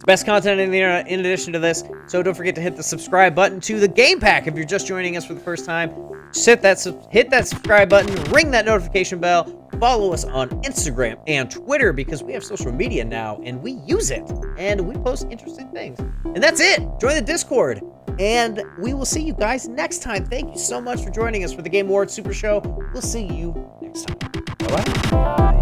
Best content in the internet in addition to this. So don't forget to hit the subscribe button to the Game Pack if you're just joining us for the first time. Just hit that subscribe button, ring that notification bell, follow us on Instagram and Twitter because we have social media now and we use it and we post interesting things. And that's it. Join the Discord and we will see you guys next time. Thank you so much for joining us for the Game Awards Super Show. We'll see you next time. Bye-bye. Bye.